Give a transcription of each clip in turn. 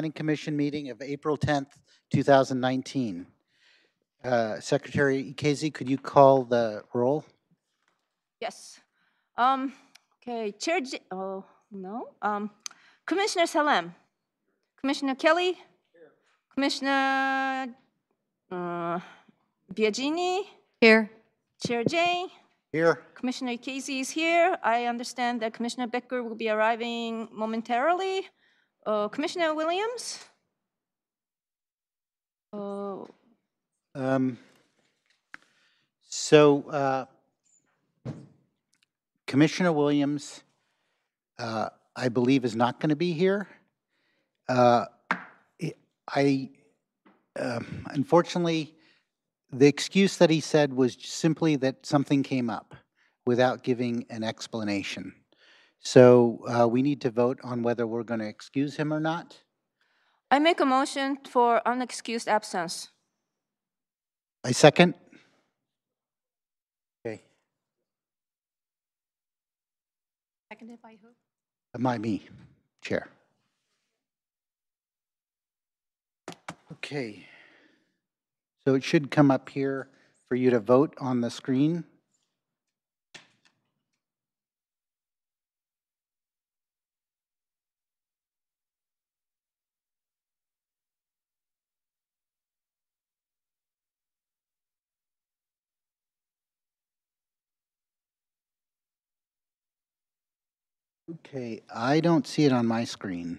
Planning Commission meeting of April 10th, 2019. Secretary Ikezi, could you call the roll? Yes. Okay, oh, no. Commissioner Salem. Commissioner Kelly. Commissioner Biagini. Here. Chair Jay. Here. Commissioner Casey is here. I understand that Commissioner Becker will be arriving momentarily. Commissioner Williams? Commissioner Williams, I believe, is not going to be here. Unfortunately, the excuse that he said was simply that something came up without giving an explanation. So we need to vote on whether we're going to excuse him or not. I make a motion for unexcused absence. I second. Okay. Seconded by who? By me, Chair. Okay. So it should come up here for you to vote on the screen. Okay, I don't see it on my screen.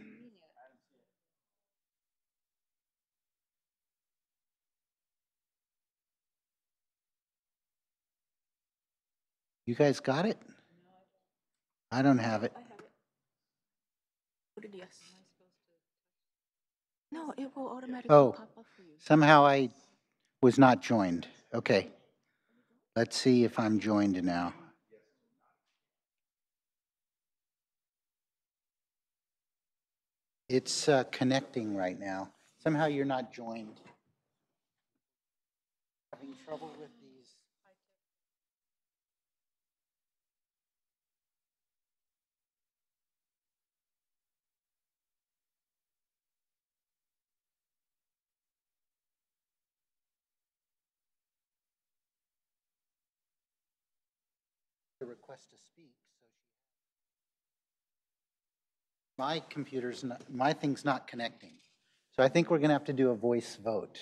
You guys got it? I don't have it. Yes. No, it will automatically pop up for you. Somehow I was not joined. Okay. Let's see if I'm joined now. It's connecting right now. Somehow you're not joined. Having trouble with these. The request to speak. My computer's not, my thing's not connecting. So I think we're going to have to do a voice vote.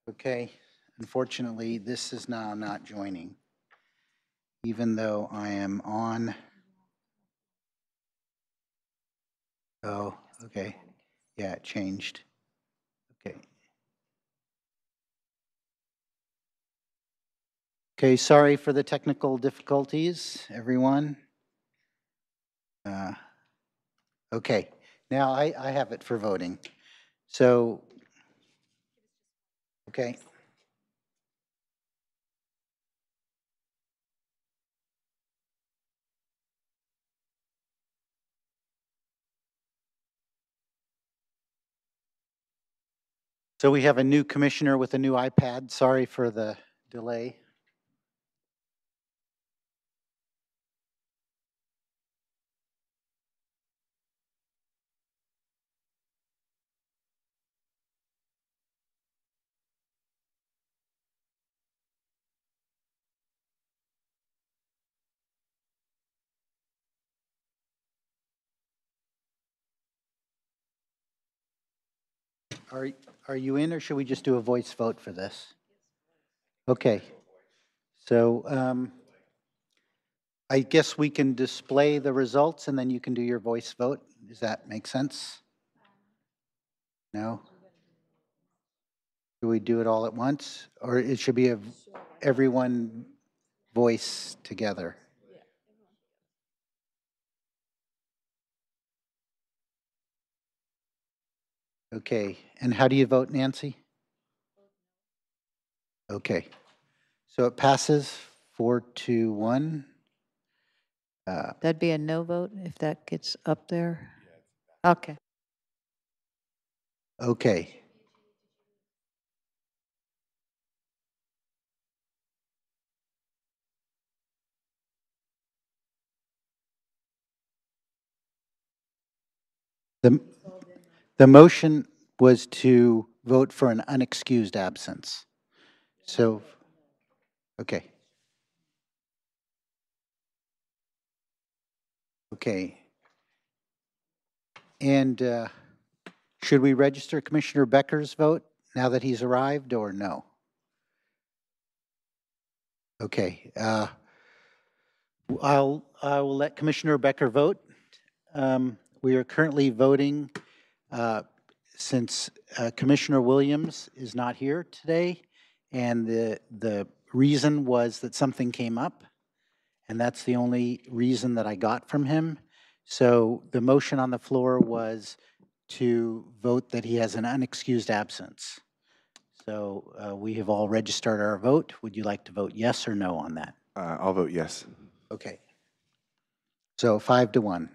Okay. Unfortunately, this is now not joining, even though I am on. Oh, okay. Yeah, it changed. Okay. Okay, sorry for the technical difficulties, everyone. Okay, now I have it for voting. So, okay. So we have a new commissioner with a new iPad. Sorry for the delay. Are you in, or should we just do a voice vote for this? Okay. So I guess we can display the results and then you can do your voice vote. Does that make sense? No? Do we do it all at once? Or it should be everyone voice together? Okay. And how do you vote, Nancy? Okay. So it passes 4-1. That'd be a no vote if that gets up there? Okay. Okay. The motion was to vote for an unexcused absence. So, okay. Okay. And should we register Commissioner Becker's vote now that he's arrived, or no? Okay. I will let Commissioner Becker vote. We are currently voting since Commissioner Williams is not here today, and the reason was that something came up, and that's the only reason that I got from him. So the motion on the floor was to vote that he has an unexcused absence. So we have all registered our vote. Would you like to vote yes or no on that? I'll vote yes. Okay. So 5-1.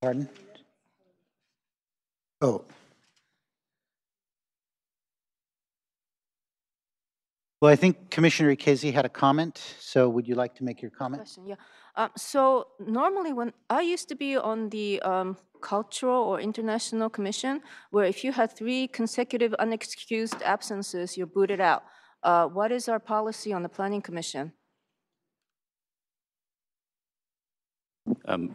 Pardon? Oh. Well, I think Commissioner Ikezi had a comment, so would you like to make your comment? Question, yeah. So normally when I used to be on the cultural or international commission, where if you had 3 consecutive unexcused absences, you're booted out. What is our policy on the planning commission?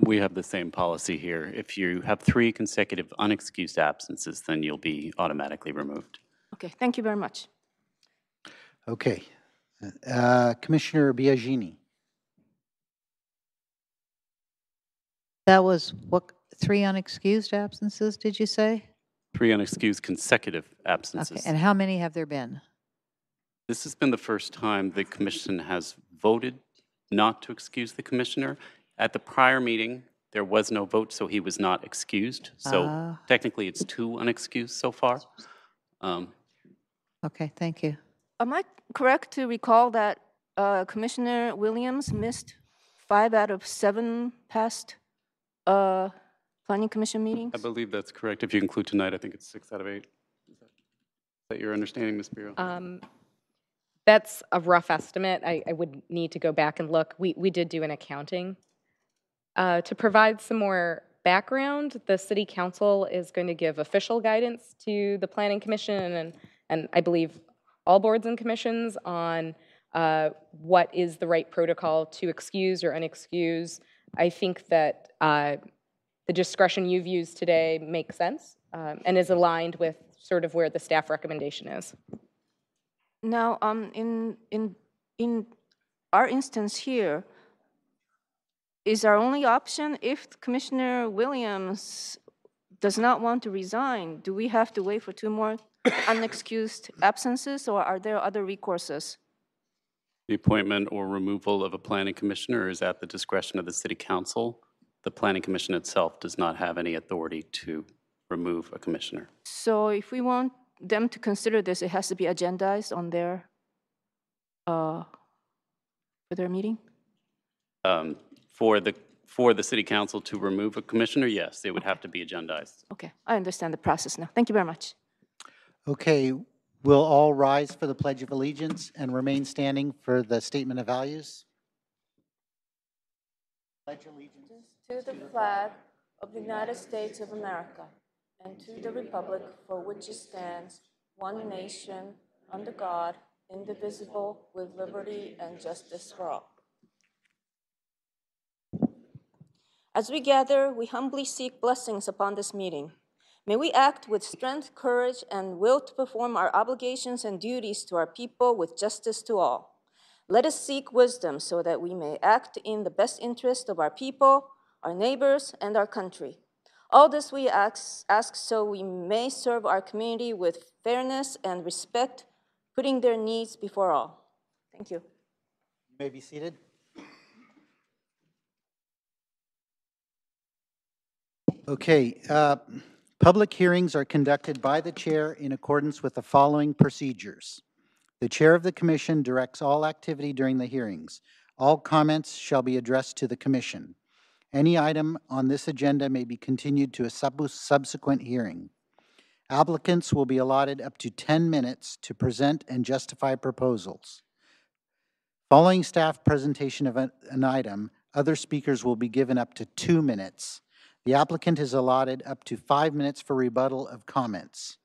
We have the same policy here. If you have 3 consecutive unexcused absences, then you'll be automatically removed. Okay, thank you very much. Okay. Commissioner Biagini. That was what, 3 unexcused absences, did you say? 3 unexcused consecutive Okay, absences. and how many have there been? This has been the first time the commission has voted not to excuse the commissioner. At the prior meeting, there was no vote, so he was not excused. So technically, it's 2 unexcused so far. Okay, thank you. Am I correct to recall that Commissioner Williams missed 5 out of 7 past planning commission meetings? I believe that's correct. If you include tonight, I think it's 6 out of 8. Is that your understanding, Ms. Bureau? That's a rough estimate. I would need to go back and look. We did do an accounting. To provide some more background, the City Council is going to give official guidance to the Planning Commission and I believe all boards and commissions on what is the right protocol to excuse or unexcuse. I think that the discretion you've used today makes sense and is aligned with sort of where the staff recommendation is. Now, in our instance here, is our only option if Commissioner Williams does not want to resign, do we have to wait for 2 more unexcused absences, or are there other recourses? The appointment or removal of a planning commissioner is at the discretion of the City Council. The planning commission itself does not have any authority to remove a commissioner. So if we want them to consider this, it has to be agendized on their, for their meeting? For the City Council to remove a commissioner, yes, they would have to be agendized. Okay, I understand the process now. Thank you very much. Okay, we'll all rise for the Pledge of Allegiance and remain standing for the Statement of Values. Pledge allegiance to the flag of the United States of America and to the republic for which it stands, one nation, under God, indivisible, with liberty and justice for all. As we gather, we humbly seek blessings upon this meeting. May we act with strength, courage, and will to perform our obligations and duties to our people with justice to all. Let us seek wisdom so that we may act in the best interest of our people, our neighbors, and our country. All this we ask so we may serve our community with fairness and respect, putting their needs before all. Thank you. You may be seated. Okay, public hearings are conducted by the chair in accordance with the following procedures. The chair of the commission directs all activity during the hearings. All comments shall be addressed to the commission. Any item on this agenda may be continued to a subsequent hearing. Applicants will be allotted up to 10 minutes to present and justify proposals. Following staff presentation of an item, Other speakers will be given up to 2 minutes. The applicant is allotted up to 5 minutes for rebuttal of comments.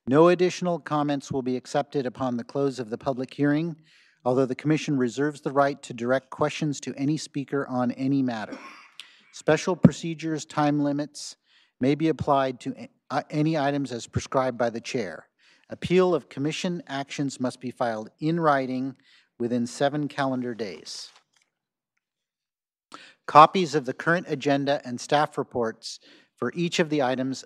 No additional comments will be accepted upon the close of the public hearing, although the Commission reserves the right to direct questions to any speaker on any matter. Special procedures, time limits may be applied to any items as prescribed by the Chair. Appeal of Commission actions must be filed in writing within 7 calendar days. Copies of the current agenda and staff reports for each of the items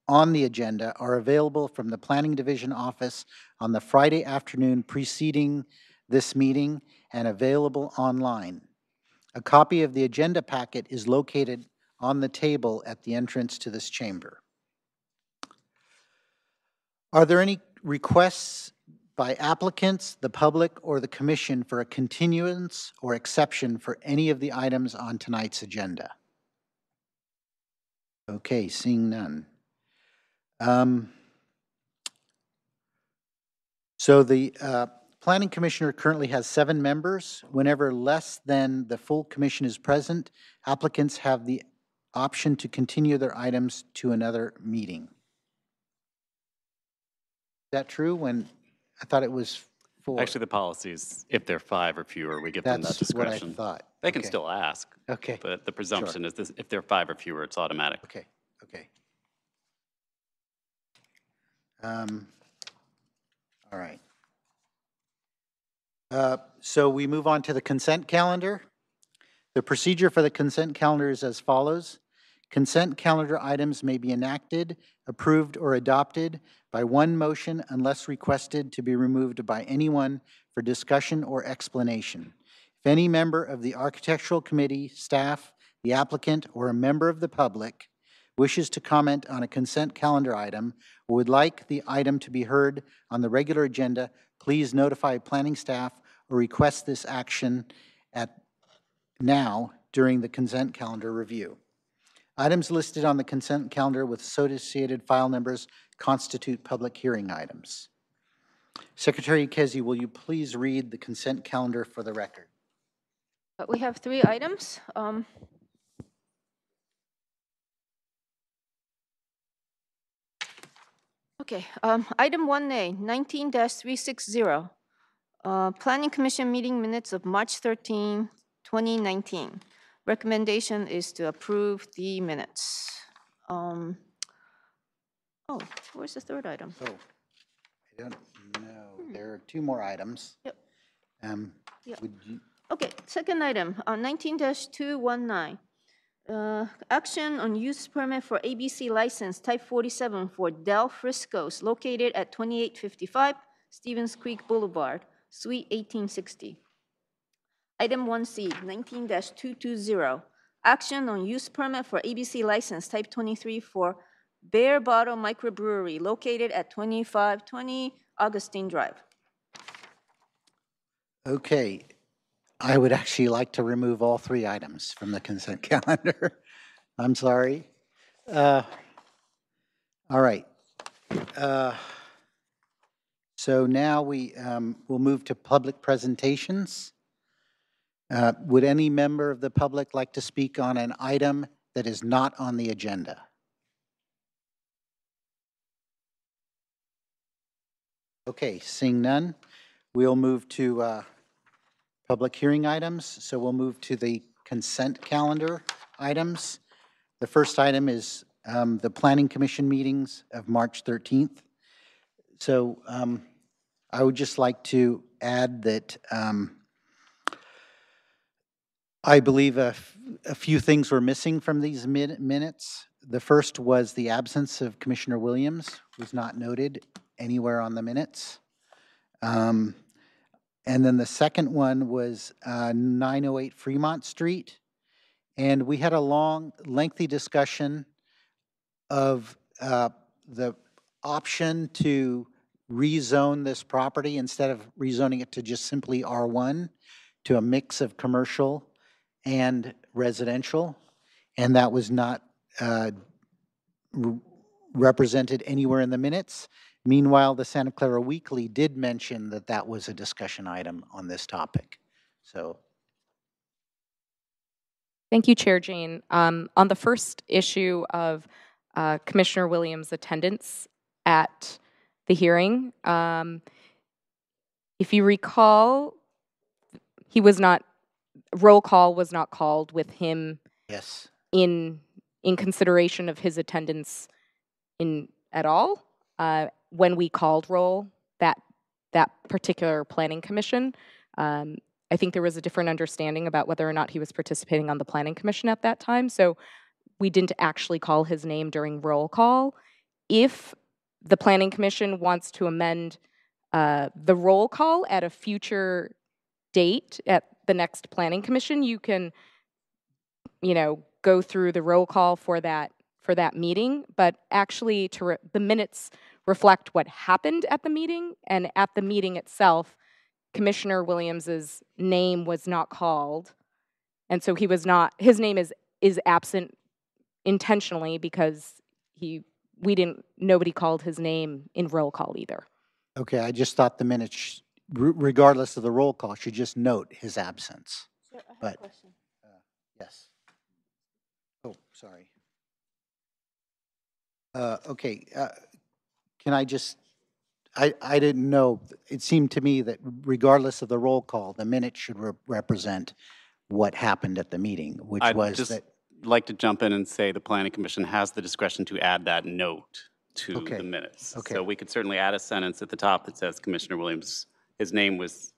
on the agenda are available from the Planning Division office on the Friday afternoon preceding this meeting and available online. A copy of the agenda packet is located on the table at the entrance to this chamber. Are there any requests by applicants, the public, or the Commission for a continuance or exception for any of the items on tonight's agenda? Okay, seeing none. So the Planning Commissioner currently has 7 members. Whenever less than the full commission is present, applicants have the option to continue their items to another meeting. Is that true? When I thought it was 4. Actually, the policy is if they're 5 or fewer, we give them that That's what I discretion. thought. They can Okay. still ask, Okay. but the presumption is this, if they're 5 or fewer, it's automatic. Okay. Okay. All right. So we move on to the consent calendar. The procedure for the consent calendar is as follows. Consent calendar items may be enacted, approved, or adopted by one motion unless requested to be removed by anyone for discussion or explanation. If any member of the Architectural Committee, staff, the applicant, or a member of the public wishes to comment on a consent calendar item or would like the item to be heard on the regular agenda, please notify planning staff or request this action now during the consent calendar review. Items listed on the consent calendar with associated file numbers constitute public hearing items. Secretary Kezi, will you please read the consent calendar for the record? We have 3 items. Okay, item 1A, 19-360, Planning Commission meeting minutes of March 13, 2019. Recommendation is to approve the minutes. Oh, where's the third item? Oh, I don't know. There are 2 more items. Yep. Yep. Would you? Okay, second item, 19-219. Action on use permit for ABC license type 47 for Del Frisco's located at 2855 Stevens Creek Boulevard, Suite 1860. Item 1C, 19-220. Action on use permit for ABC license type 23 for Bear Bottle Microbrewery located at 2520 Augustine Drive. Okay. I would actually like to remove all 3 items from the consent calendar. I'm sorry. All right. So now we'll move to public presentations. Would any member of the public like to speak on an item that is not on the agenda? Okay, seeing none, we'll move to public hearing items. So we'll move to the consent calendar items. The first item is the Planning Commission meetings of March 13th. So I would just like to add that I believe a few things were missing from these minutes. The first was the absence of Commissioner Williams, was not noted anywhere on the minutes. And then the second one was 908 Fremont Street. And we had a lengthy discussion of the option to rezone this property instead of rezoning it to just simply R1 to a mix of commercial and residential. And that was not represented anywhere in the minutes. Meanwhile, the Santa Clara Weekly did mention that that was a discussion item on this topic. So Thank you, Chair Jane. On the first issue of Commissioner Williams' attendance at the hearing, if you recall, roll call was not called with him Yes. in consideration of his attendance at all. When we called roll that particular planning commission, I think there was a different understanding about whether or not he was participating on the planning commission at that time. So we didn't actually call his name during roll call. If the planning commission wants to amend the roll call at a future date at the next planning commission, you can, go through the roll call for that meeting. But actually, the minutes reflect what happened at the meeting, and at the meeting itself, Commissioner Williams's name was not called, and so his name is absent intentionally because nobody called his name in roll call either. Okay, I just thought the minutes, regardless of the roll call, should just note his absence. Sir, I have But- a question. Yes. Oh, sorry. Okay, can I just, I didn't know, it seemed to me that regardless of the roll call, the minutes should represent what happened at the meeting, which I'd was just that, like to jump in and say the planning commission has the discretion to add that note to Okay. the minutes. Okay. So we could certainly add a sentence at the top that says Commissioner Williams, his name was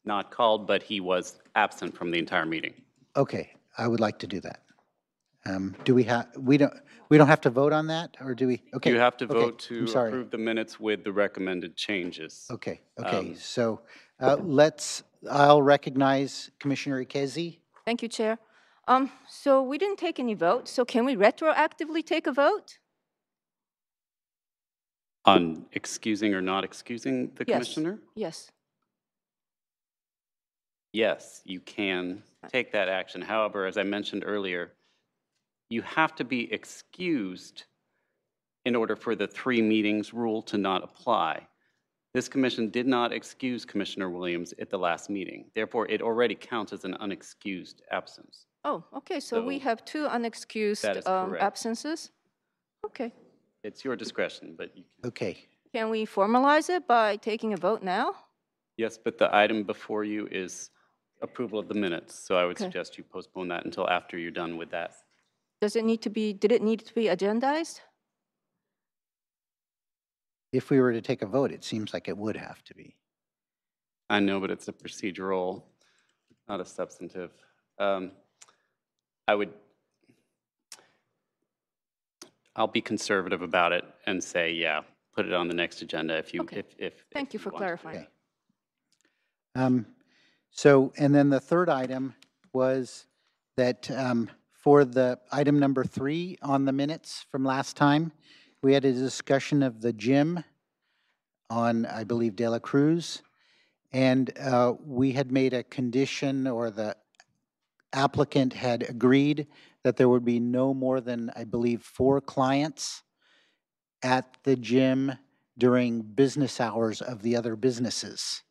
not called, but he was absent from the entire meeting. okay, I would like to do that. Do we have, we don't have to vote on that, or do we? Okay. You have to okay, vote to I'm sorry. approve the minutes with the recommended changes. Okay, so I'll recognize Commissioner Ikezi. Thank you, Chair. So we didn't take any vote, so can we retroactively take a vote? On excusing or not excusing the Yes. commissioner? Yes. Yes, you can take that action. However, as I mentioned earlier, you have to be excused in order for the 3 meetings rule to not apply. This commission did not excuse Commissioner Williams at the last meeting. Therefore, it already counts as an unexcused absence. Oh, okay, so we So have 2 unexcused that is correct. absences? Okay. It's your discretion, but you can. Okay, Can we formalize it by taking a vote now? Yes, but the item before you is approval of the minutes, so I would Okay. suggest you postpone that until after you're done with that. Did it need to be agendized? if we were to take a vote, it seems like it would have to be. I know, but it's a procedural, not a substantive. I'll be conservative about it and say, yeah, put it on the next agenda if you, Okay. if. Thank you for want to. clarifying. Okay. So, and then the third item was that for the item number 3 on the minutes from last time, we had a discussion of the gym on, I believe, De La Cruz. And we had made a condition, or the applicant had agreed that there would be no more than, I believe, 4 clients at the gym during business hours of the other businesses.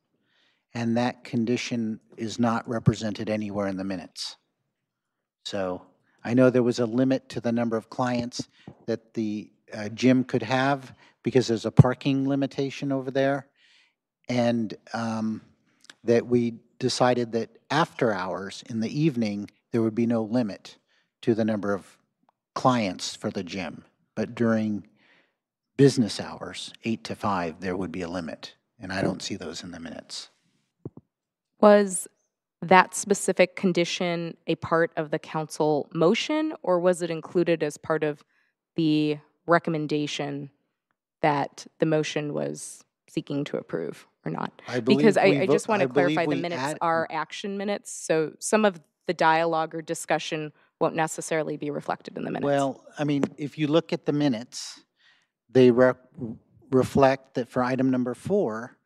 And that condition is not represented anywhere in the minutes. So I know there was a limit to the number of clients that the gym could have because there's a parking limitation over there. And that we decided that after hours in the evening, there would be no limit to the number of clients for the gym. But during business hours, 8 to 5, there would be a limit. And I don't see those in the minutes. Was that specific condition a part of the council motion, or was it included as part of the recommendation that the motion was seeking to approve or not? I believe Because we I just want to I believe clarify, the we minutes are action minutes, so some of the dialogue or discussion won't necessarily be reflected in the minutes. Well, I mean, if you look at the minutes, they reflect that for item number 4,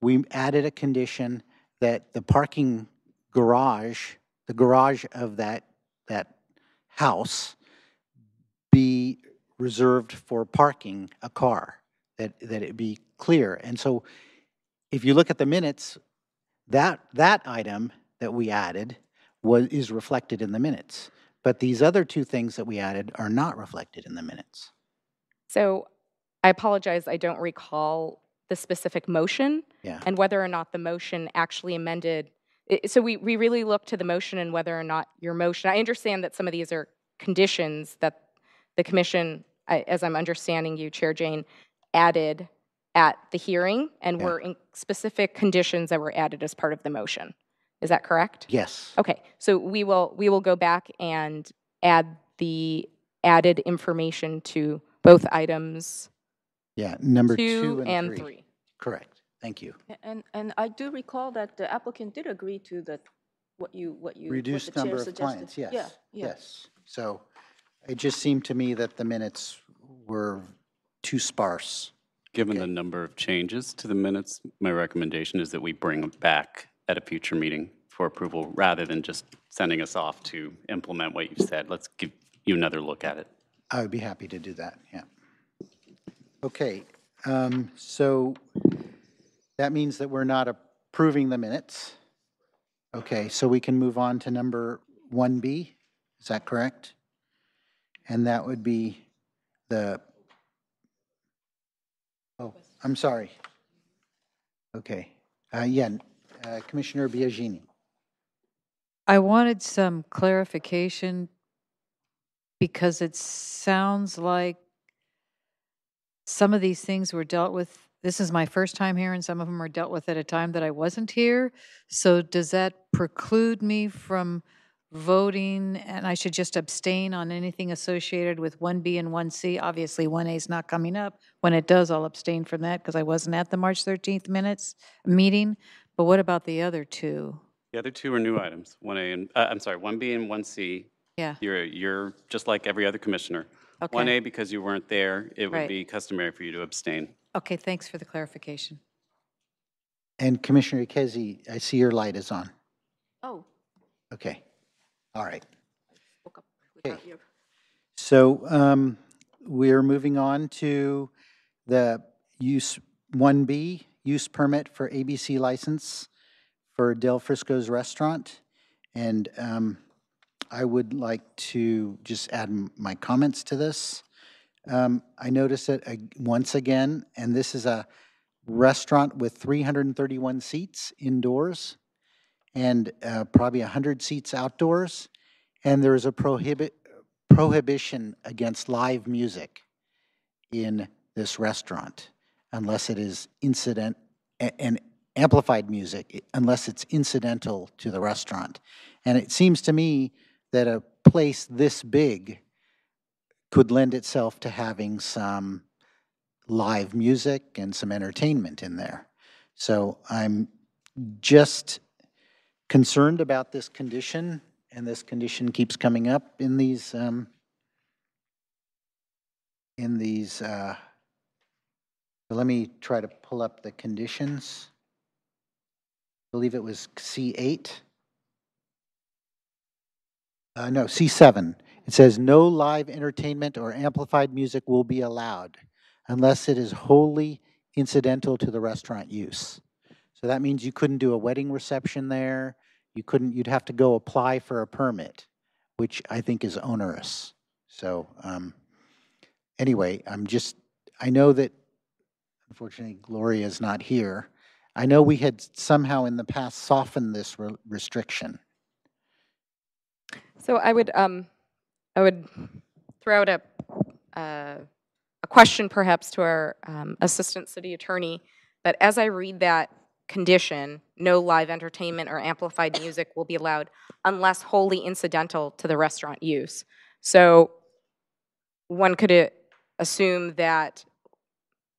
we added a condition that the parking garage, the garage of that house, be reserved for parking a car, that it be clear. And so if you look at the minutes, that item that we added is reflected in the minutes. But these other two things that we added are not reflected in the minutes. So I apologize, I don't recall the specific motion Yeah. and whether or not the motion actually amended. So we really look to the motion and whether or not your motion, I understand that some of these are conditions that the commission, as I'm understanding you, Chair Jane, added at the hearing and Yeah. were in specific conditions that were added as part of the motion. Is that correct? Yes. Okay, so we will go back and add the added information to both items Yeah, number 2 2 and and 3. 3. Correct. Thank you. And I do recall that the applicant did agree to what the Reduced chair number of suggested. clients, yes. Yeah, yeah. Yes. So it just seemed to me that the minutes were too sparse. Given Okay. the number of changes to the minutes, my recommendation is that we bring them back at a future meeting for approval, rather than just sending us off to implement what you've said. Let's give you another look at it. I would be happy to do that, yeah. Okay, so that means that we're not approving the minutes. Okay, so we can move on to number 1B, is that correct? And that would be the, oh, I'm sorry. Okay, Commissioner Biagini. I wanted some clarification because it sounds like some of these things were dealt with. This is my first time here, and some of them are dealt with at a time that I wasn't here. So does that preclude me from voting, and I should just abstain on anything associated with 1B and 1C? Obviously, 1A is not coming up. When it does, I'll abstain from that because I wasn't at the March 13th meeting. But what about the other two? The other two are new items, 1A and, I'm sorry, 1B and 1C. Yeah. You're just like every other commissioner. Okay. 1A, because you weren't there, it would Right. be customary for you to abstain. Okay, thanks for the clarification. And Commissioner Ikezi, I see your light is on. Oh, Okay, all right. woke up without Okay. your. So we're moving on to the use 1B, use permit for ABC license for Del Frisco's Restaurant. And I would like to just add my comments to this. I noticed it once again, and this is a restaurant with 331 seats indoors and probably 100 seats outdoors. And there is a prohibition against live music in this restaurant unless it is and amplified music unless it's incidental to the restaurant. And it seems to me that a place this big could lend itself to having some live music and some entertainment in there. So I'm just concerned about this condition, and this condition keeps coming up in these so let me try to pull up the conditions. I believe it was C8. No, C7. It says no live entertainment or amplified music will be allowed unless it is wholly incidental to the restaurant use. So that means you couldn't do a wedding reception there. You'd have to go apply for a permit, which I think is onerous. So anyway, I know that unfortunately Gloria is not here. I know we had somehow in the past softened this restriction. So I would throw out a question perhaps to our assistant city attorney, that as I read that condition, no live entertainment or amplified music will be allowed unless wholly incidental to the restaurant use. So one could assume that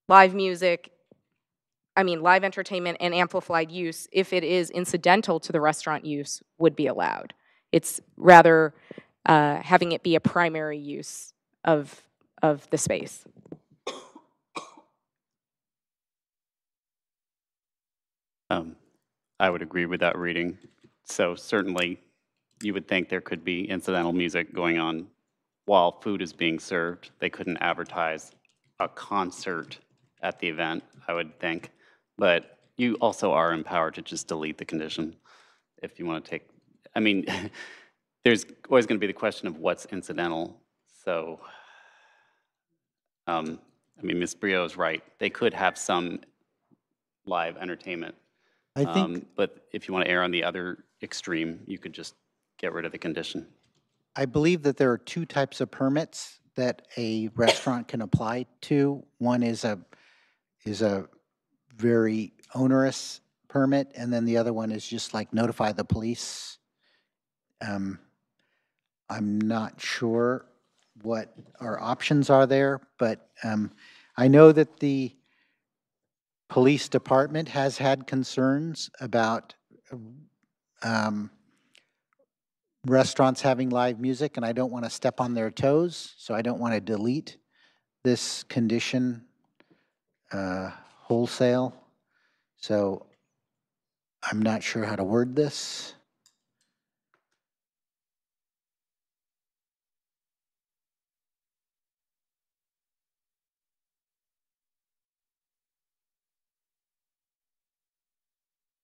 live entertainment and amplified use, if it is incidental to the restaurant use, would be allowed. It's rather having it be a primary use of the space. I would agree with that reading. So certainly, you would think there could be incidental music going on while food is being served. They couldn't advertise a concert at the event, I would think. But you also are empowered to just delete the condition if you want to take, I mean, There's always going to be the question of what's incidental. So, I mean, Ms. Brio is right. They could have some live entertainment. I think, But if you want to err on the other extreme, you could just get rid of the condition. I believe that there are two types of permits that a restaurant can apply to. One is a very onerous permit, and then the other one is just like notify the police. I'm not sure what our options are there, but I know that the police department has had concerns about restaurants having live music, and I don't want to step on their toes, so I don't want to delete this condition wholesale. So I'm not sure how to word this.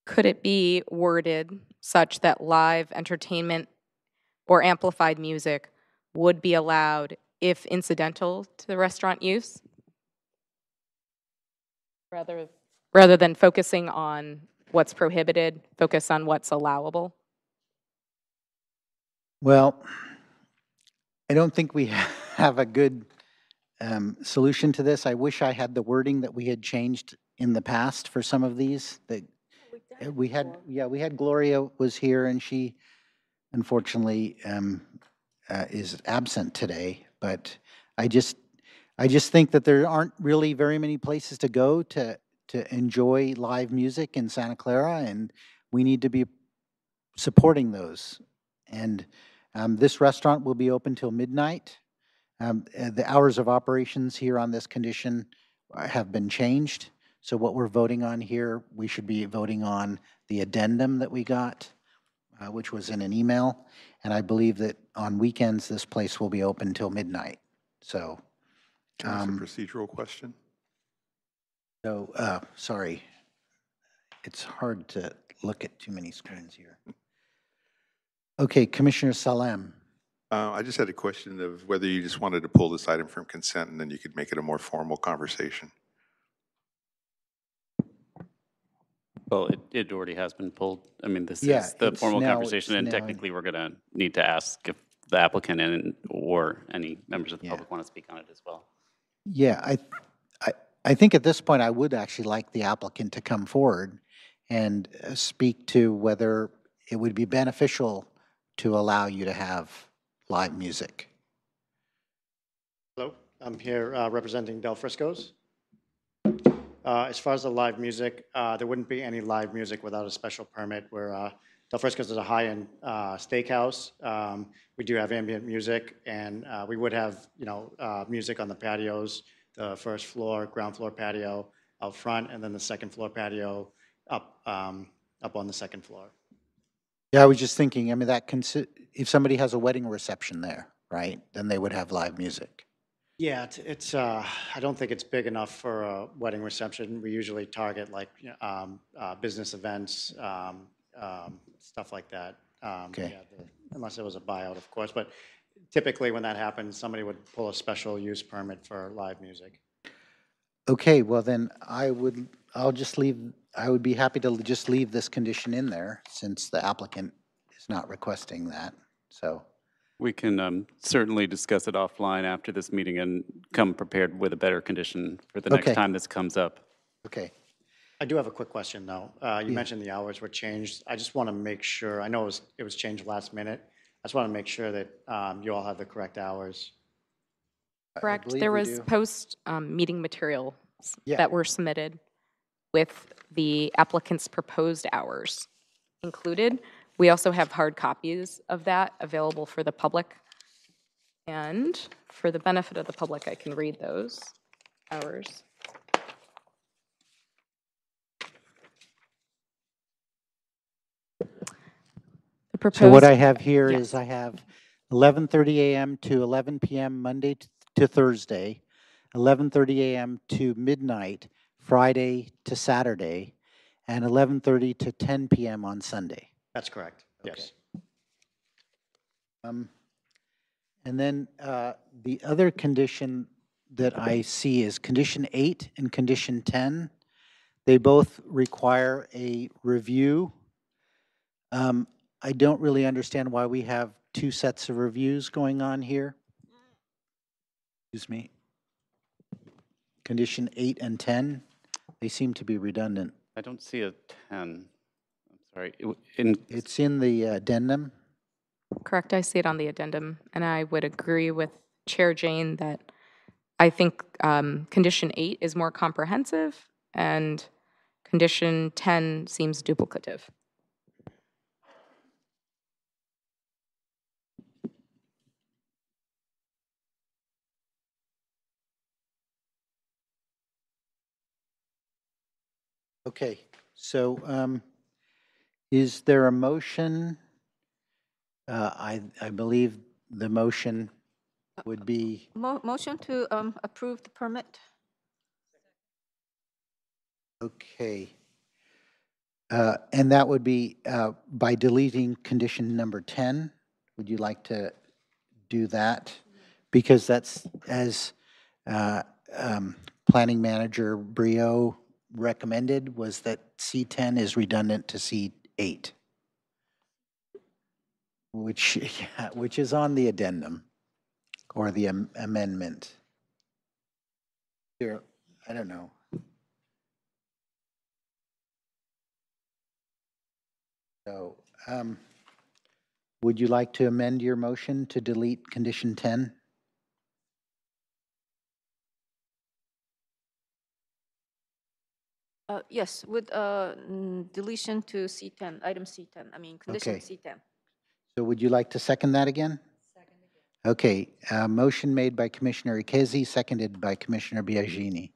Could it be worded such that live entertainment or amplified music would be allowed if incidental to the restaurant use? Rather than focusing on what's prohibited, focus on what's allowable? Well, I don't think we have a good solution to this. I wish I had the wording that we had changed in the past for some of these. That we had, we had Gloria was here, and she unfortunately is absent today. But I just think that there aren't really very many places to go to enjoy live music in Santa Clara, and we need to be supporting those. And this restaurant will be open till midnight. The hours of operations here on this condition have been changed. So what we're voting on here, we should be voting on the addendum that we got, which was in an email. And I believe that on weekends, this place will be open till midnight. So. Can I ask a procedural question? So, sorry. It's hard to look at too many screens here. Okay, Commissioner Salem. I just had a question of whether you just wanted to pull this item from consent and then you could make it a more formal conversation. Well, it already has been pulled. I mean, this Yeah, is the it's formal now- conversation, it's and now- technically, we're going to need to ask if the applicant or any members of the Yeah. public want to speak on it as well. Yeah, I think at this point, I would actually like the applicant to come forward and speak to whether it would be beneficial to allow you to have live music. Hello, I'm here representing Del Frisco's. As far as the live music, there wouldn't be any live music without a special permit. Where Del Frisco's is a high-end steakhouse. We do have ambient music, and we would have, music on the patios, the first floor, ground floor patio out front, and then the second floor patio up on the second floor. Yeah, I was just thinking, I mean, if somebody has a wedding reception there, right, then they would have live music. Yeah, it's I don't think it's big enough for a wedding reception. We usually target like business events, stuff like that. Okay. Yeah, unless it was a buyout, of course. But typically when that happens, somebody would pull a special use permit for live music. Okay, well then I would be happy to just leave this condition in there since the applicant is not requesting that, so. We can certainly discuss it offline after this meeting and come prepared with a better condition for the next Okay. time this comes up. Okay. I do have a quick question though. You mentioned the hours were changed. I just want to make sure, I know it was changed last minute. I just want to make sure that you all have the correct hours. Correct. believe There we was do. post-meeting materials Yeah. that were submitted with the applicant's proposed hours included. We also have hard copies of that available for the public. And for the benefit of the public, I can read those hours. The proposed. So what I have here Yes. is I have 11:30 a.m. to 11 p.m. Monday to Thursday, 11:30 a.m. to midnight Friday to Saturday, and 11:30 to 10 p.m. on Sunday. That's correct, yes. And then the other condition that I see is condition 8 and condition 10. They both require a review. I don't really understand why we have two sets of reviews going on here. Excuse me. Condition 8 and 10, they seem to be redundant. I don't see a 10. I'm sorry. It's in the addendum. Correct, I see it on the addendum, and I would agree with Chair Jane that I think condition 8 is more comprehensive, and condition 10 seems duplicative. Okay, so is there a motion? I believe the motion would be, Motion to approve the permit. okay. And that would be by deleting condition number 10. Would you like to do that? Because that's, as Planning Manager Brio recommended, was that C10 is redundant to C8, which is on the addendum or the amendment. Here, I don't know. So, would you like to amend your motion to delete condition 10? Yes, with deletion to C10, item C10, I mean, condition Okay. C10. So would you like to second that again? Second again. Okay, motion made by Commissioner Ikezi, seconded by Commissioner Biagini.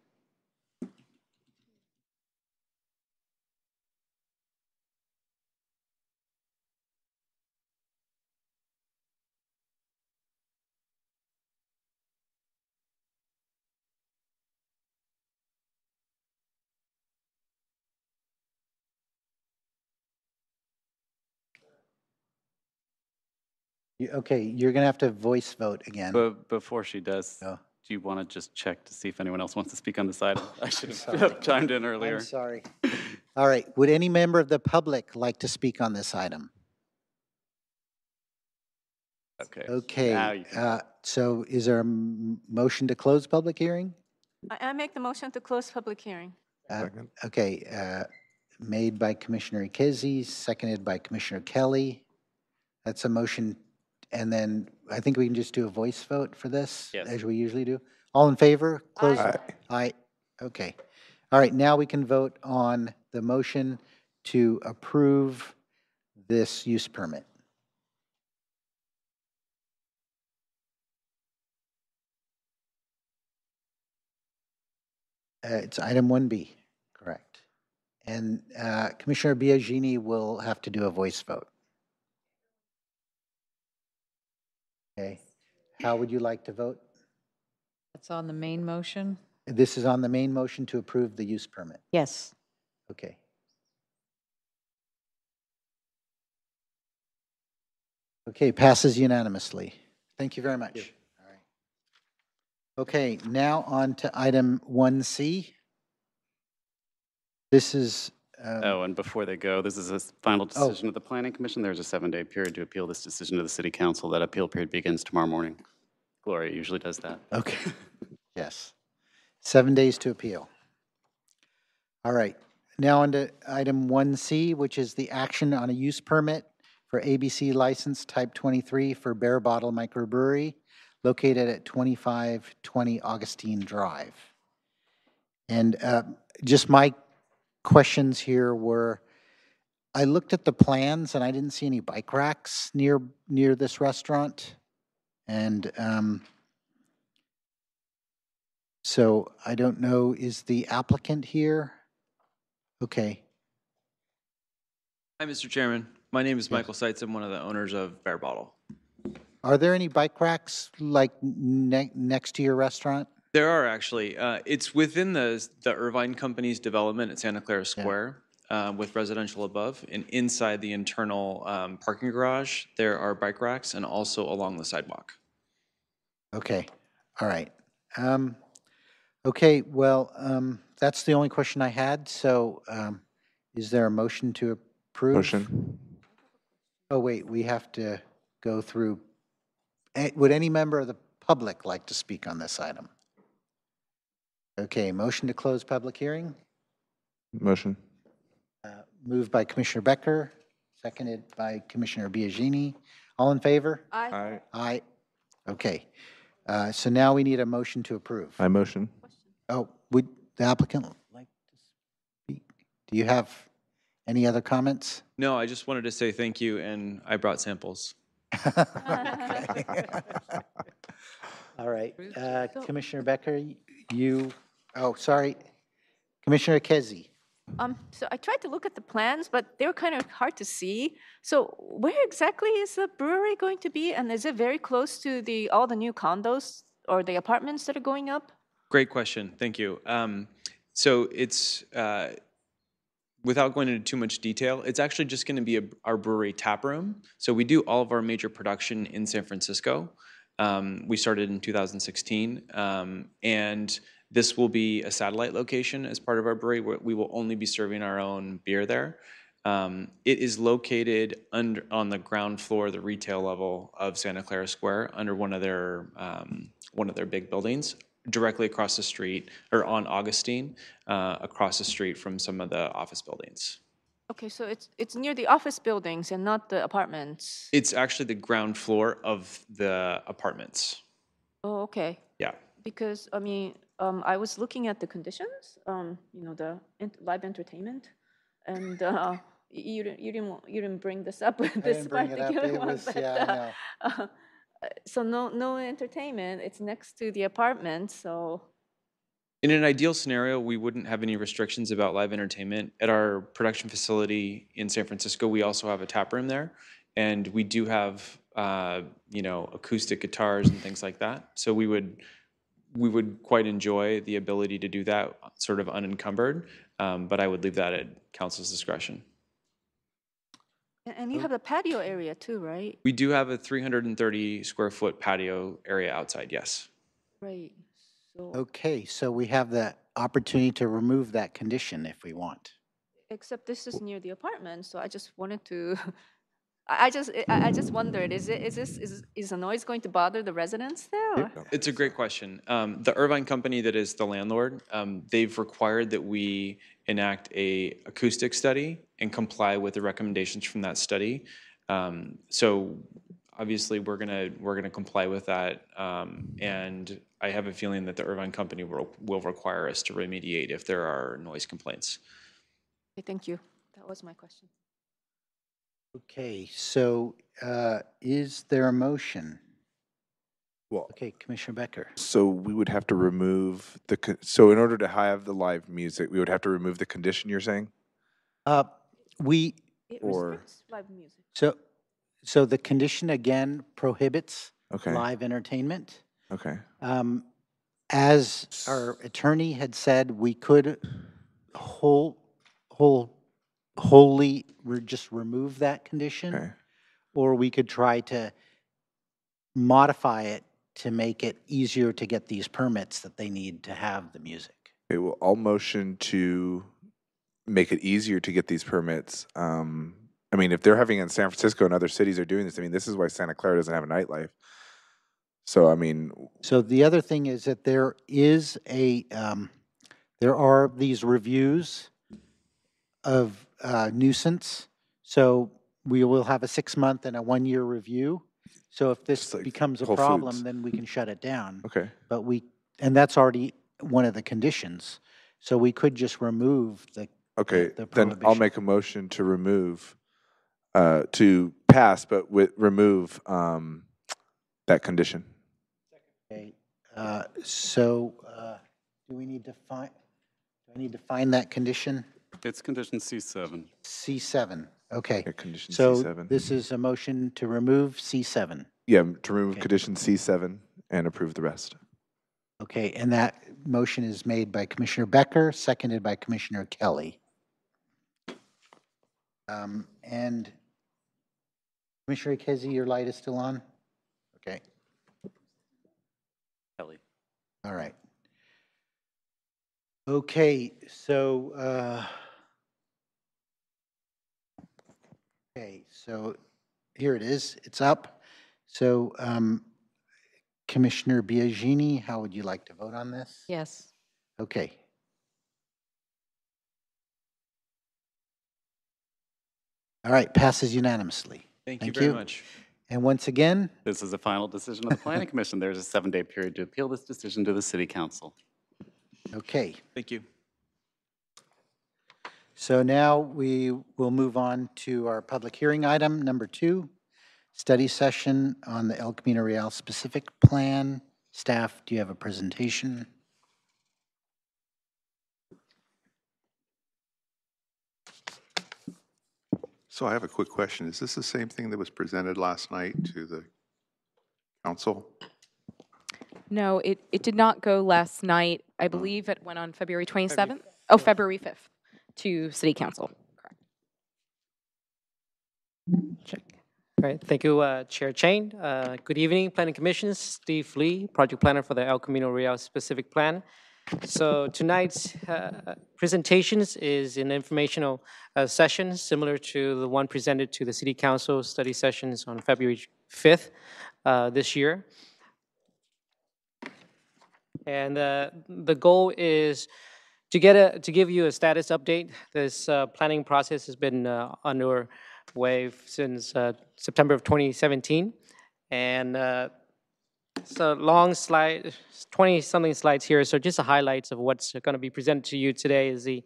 Okay, you're going to have to voice vote again. But before she does, Oh. do you want to just check to see if anyone else wants to speak on this item? I should have chimed in earlier. I'm sorry. All right, would any member of the public like to speak on this item? Okay. Now Okay, you can. so is there a motion to close public hearing? I make the motion to close public hearing. Okay, made by Commissioner Ikezi, seconded by Commissioner Kelly. That's a motion, and then I think we can just do a voice vote for this, Yes. as we usually do. All in favor? Close. Aye. Aye. Okay. All right, now we can vote on the motion to approve this use permit. It's item 1B, correct. And Commissioner Biagini will have to do a voice vote. Okay. How would you like to vote? That's on the main motion? This is on the main motion to approve the use permit. Yes. Okay. Okay, passes unanimously. Thank you very much. All right. Okay, now on to item 1C. This is, Oh, and before they go, this is a final decision of the Planning Commission. There's a 7-day period to appeal this decision to the City Council. That appeal period begins tomorrow morning. Gloria usually does that. okay, yes. 7 days to appeal. All right, now on to item 1C, which is the action on a use permit for ABC license type 23 for Bear Bottle Microbrewery located at 2520 Augustine Drive. And just my questions here were, I looked at the plans and I didn't see any bike racks near this restaurant. And so I don't know, is the applicant here? Okay. Hi, Mr. Chairman. My name is Michael Seitz. I'm one of the owners of Bear Bottle. Are there any bike racks like next to your restaurant? There are actually. It's within the Irvine Company's development at Santa Clara Square. with residential above. And inside the internal parking garage, there are bike racks and also along the sidewalk. Okay, all right. Okay, well, that's the only question I had, so is there a motion to approve? Motion. Oh, wait, we have to go through, would any member of the public like to speak on this item? Okay, motion to close public hearing, Motion. moved by Commissioner Becker, seconded by Commissioner Biagini. All in favor? Aye. Aye. Okay, so now we need a motion to approve. I motion. Oh, would the applicant like to speak? Do you have any other comments? No, I just wanted to say thank you, and I brought samples. All right, Commissioner Becker, sorry, Commissioner Kezi. So I tried to look at the plans, but they were kind of hard to see. So where exactly is the brewery going to be? And is it very close to all the new condos or the apartments that are going up? Great question. Thank you. So it's, without going into too much detail, it's actually just going to be our brewery tap room. So we do all of our major production in San Francisco. We started in 2016, and this will be a satellite location as part of our brewery. We will only be serving our own beer there. It is located on the ground floor, the retail level of Santa Clara Square, under one of their big buildings, directly across the street, or on Augustine, across the street from some of the office buildings. Okay, so it's near the office buildings and not the apartments. It's actually the ground floor of the apartments. Oh, okay. Yeah. Because I mean, I was looking at the conditions, the live entertainment, and you didn't bring this up with this particular one, but yeah, I know. So no entertainment. It's next to the apartment, so. In an ideal scenario, we wouldn't have any restrictions about live entertainment. At our production facility in San Francisco, we also have a tap room there, and we do have acoustic guitars and things like that. So we would quite enjoy the ability to do that sort of unencumbered, but I would leave that at council's discretion. And you have the patio area too, right? We do have a 330 square foot patio area outside, yes. Right. So. Okay, so we have the opportunity to remove that condition if we want. Except this is near the apartment, so I just wanted to. I just wondered, is the noise going to bother the residents there? Or? It's a great question. The Irvine company that is the landlord, they've required that we enact a acoustic study and comply with the recommendations from that study. So obviously we're gonna comply with that, and I have a feeling that the Irvine company will require us to remediate if there are noise complaints. Okay, thank you. That was my question. Okay, so is there a motion? Well, Okay, Commissioner Becker. so we would have to remove so in order to have the live music, we would have to remove the condition you're saying? We, It Or- restricts live music. so the condition again prohibits Okay. live entertainment. Okay. As our attorney had said, we could wholly just remove that condition, Okay. or we could try to modify it to make it easier to get these permits that they need to have the music. Okay, well, I'll motion to make it easier to get these permits. I mean, if they're having it in San Francisco and other cities are doing this, I mean, this is why Santa Clara doesn't have a nightlife. So, I mean, So the other thing is that there is there are these reviews of nuisance. So we will have a 6-month and a 1-year review. So if this Just like becomes a Whole problem, Foods. then we can shut it down. okay. But and that's already one of the conditions. So we could just remove Okay, the then I'll prohibition. make a motion to remove, to pass, but remove that condition. Okay, so do I need to find that condition? It's condition C7. C7, okay. Okay, condition So C7. this is a motion to remove C7. Yeah, to remove Okay. condition C7 and approve the rest. Okay, and that motion is made by Commissioner Becker, seconded by Commissioner Kelly. And Commissioner Kezi, your light is still on? Okay, Kelly. all right. Okay, so, here it is, it's up. So, Commissioner Biagini, how would you like to vote on this? Yes. Okay. All right, passes unanimously. Thank you very much. And once again, This is a final decision of the Planning Commission. There's a 7-day period to appeal this decision to the City Council. okay. Thank you. So now we will move on to our public hearing item, number 2, study session on the El Camino Real specific plan. Staff, do you have a presentation? So I have a quick question. Is this the same thing that was presented last night to the council? No, it did not go last night. I believe it went on February 27th. Oh, February 5th to City Council. Correct. Check. All right, thank you, Chair Chain. Good evening, Planning Commission. Steve Lee, Project Planner for the El Camino Real Specific Plan. So tonight's presentations is an informational session similar to the one presented to the City Council study sessions on February 5th this year. And the goal is to give you a status update. This planning process has been underway since September of 2017, and it's a long slide, 20-something slides here. So just the highlights of what's going to be presented to you today is the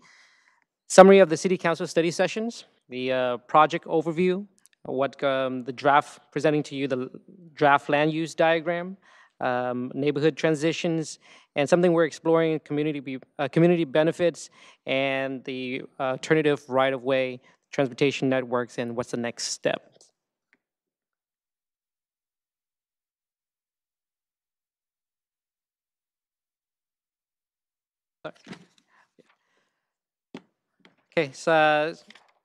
summary of the City Council study sessions, the project overview, what the draft presenting to you, the draft land use diagram, neighborhood transitions, and something we're exploring, community benefits, and the alternative right-of-way transportation networks, and what's the next step. Okay, so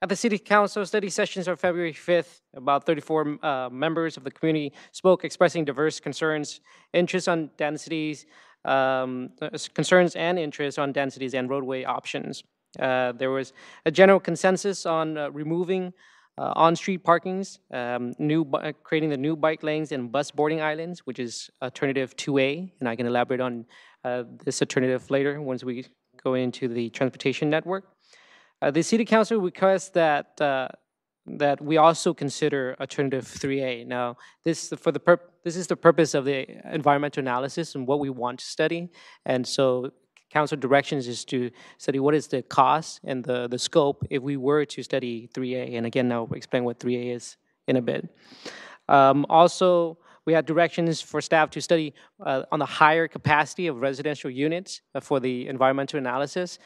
at the City Council study sessions on February 5th, about 34 members of the community spoke, expressing diverse concerns, interests on densities, concerns and interests on densities and roadway options. There was a general consensus on removing on-street parkings, creating the new bike lanes and bus boarding islands, which is alternative 2A, and I can elaborate on this alternative later once we go into the transportation network. The City Council requests that that we also consider alternative 3A. Now, this is the purpose of the environmental analysis and what we want to study, and so Council directions is to study what is the cost and the scope if we were to study 3A. And again, I'll explain what 3A is in a bit. Also, we had directions for staff to study on the higher capacity of residential units for the environmental analysis,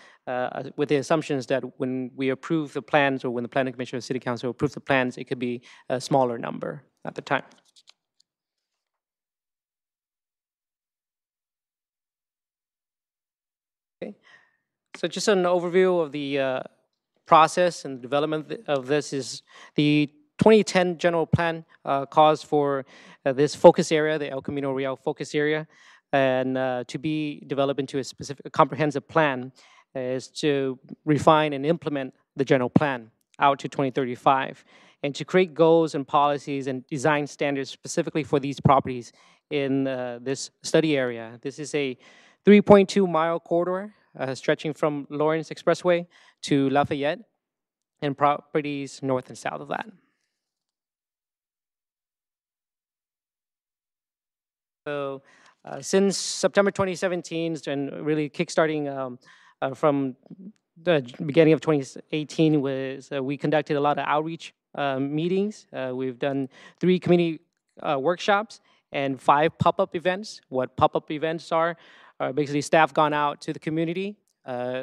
with the assumptions that when we approve the plans, or when the Planning Commission or City Council approve the plans, it could be a smaller number at the time. Okay. So just an overview of the process and development of this is the 2010 general plan calls for this focus area, the El Camino Real focus area, and to be developed into a specific comprehensive plan is to refine and implement the general plan out to 2035, and to create goals and policies and design standards specifically for these properties in this study area. This is a 3.2-mile corridor stretching from Lawrence Expressway to Lafayette, and properties north and south of that. So since September 2017, and really kickstarting from the beginning of 2018, was we conducted a lot of outreach meetings. We've done 3 community workshops and 5 pop-up events. What pop-up events are basically staff gone out to the community,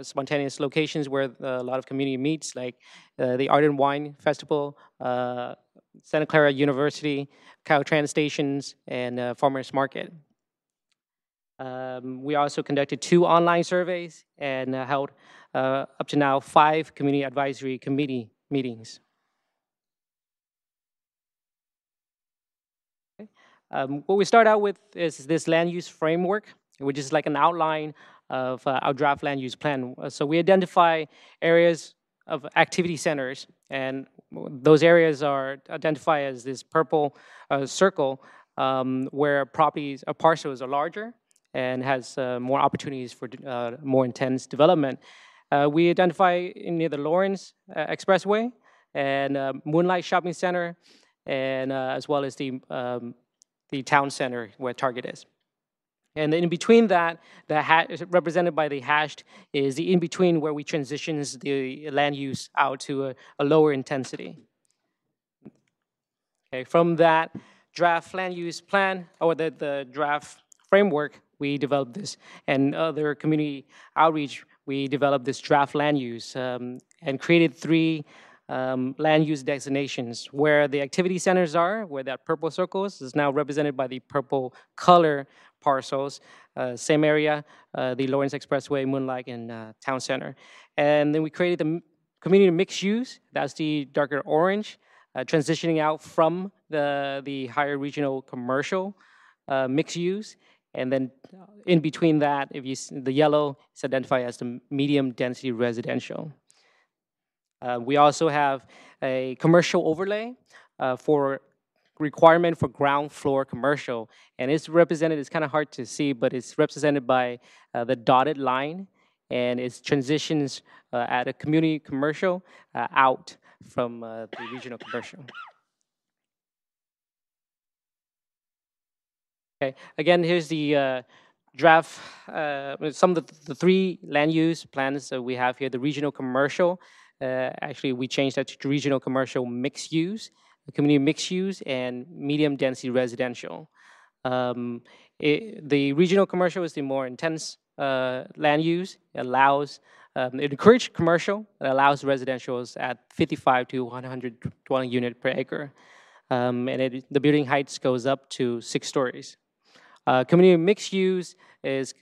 spontaneous locations where a lot of community meets, like the Art and Wine Festival, Santa Clara University, Caltrans stations, and Farmers Market. We also conducted 2 online surveys and held up to now 5 community advisory committee meetings. What we start out with is this land use framework, which is like an outline of our draft land use plan. So we identify areas of activity centers, and those areas are identified as this purple circle, where properties or parcels are larger and has more opportunities for more intense development. We identify near the Lawrence Expressway and Moonlight Shopping Center, and as well as the town center where Target is. And in between that, represented by the hashed, is the in-between where we transitions the land use out to a lower intensity. Okay, from that draft land use plan, or the draft framework, we developed this, and other community outreach, we developed this draft land use and created 3 land use designations where the activity centers are, where that purple circles is now represented by the purple color parcels, same area, the Lawrence Expressway, Moonlight, and Town Center. And then we created the community mixed use, that's the darker orange, transitioning out from the higher regional commercial mixed use. And then in between that, if you the yellow is identified as the medium density residential. We also have a commercial overlay for requirement for ground floor commercial, and it's represented, it's kind of hard to see, but it's represented by the dotted line, and it transitions at a community commercial out from the regional commercial. Okay, again, here's the draft, some of the 3 land use plans that we have here. The regional commercial, actually we changed that to regional commercial mixed use, community mixed use, and medium density residential. The regional commercial is the more intense land use. It allows, it encourages commercial, it allows residentials at 55 to 100 dwelling unit per acre. And the building heights goes up to 6 stories. Community mixed use is,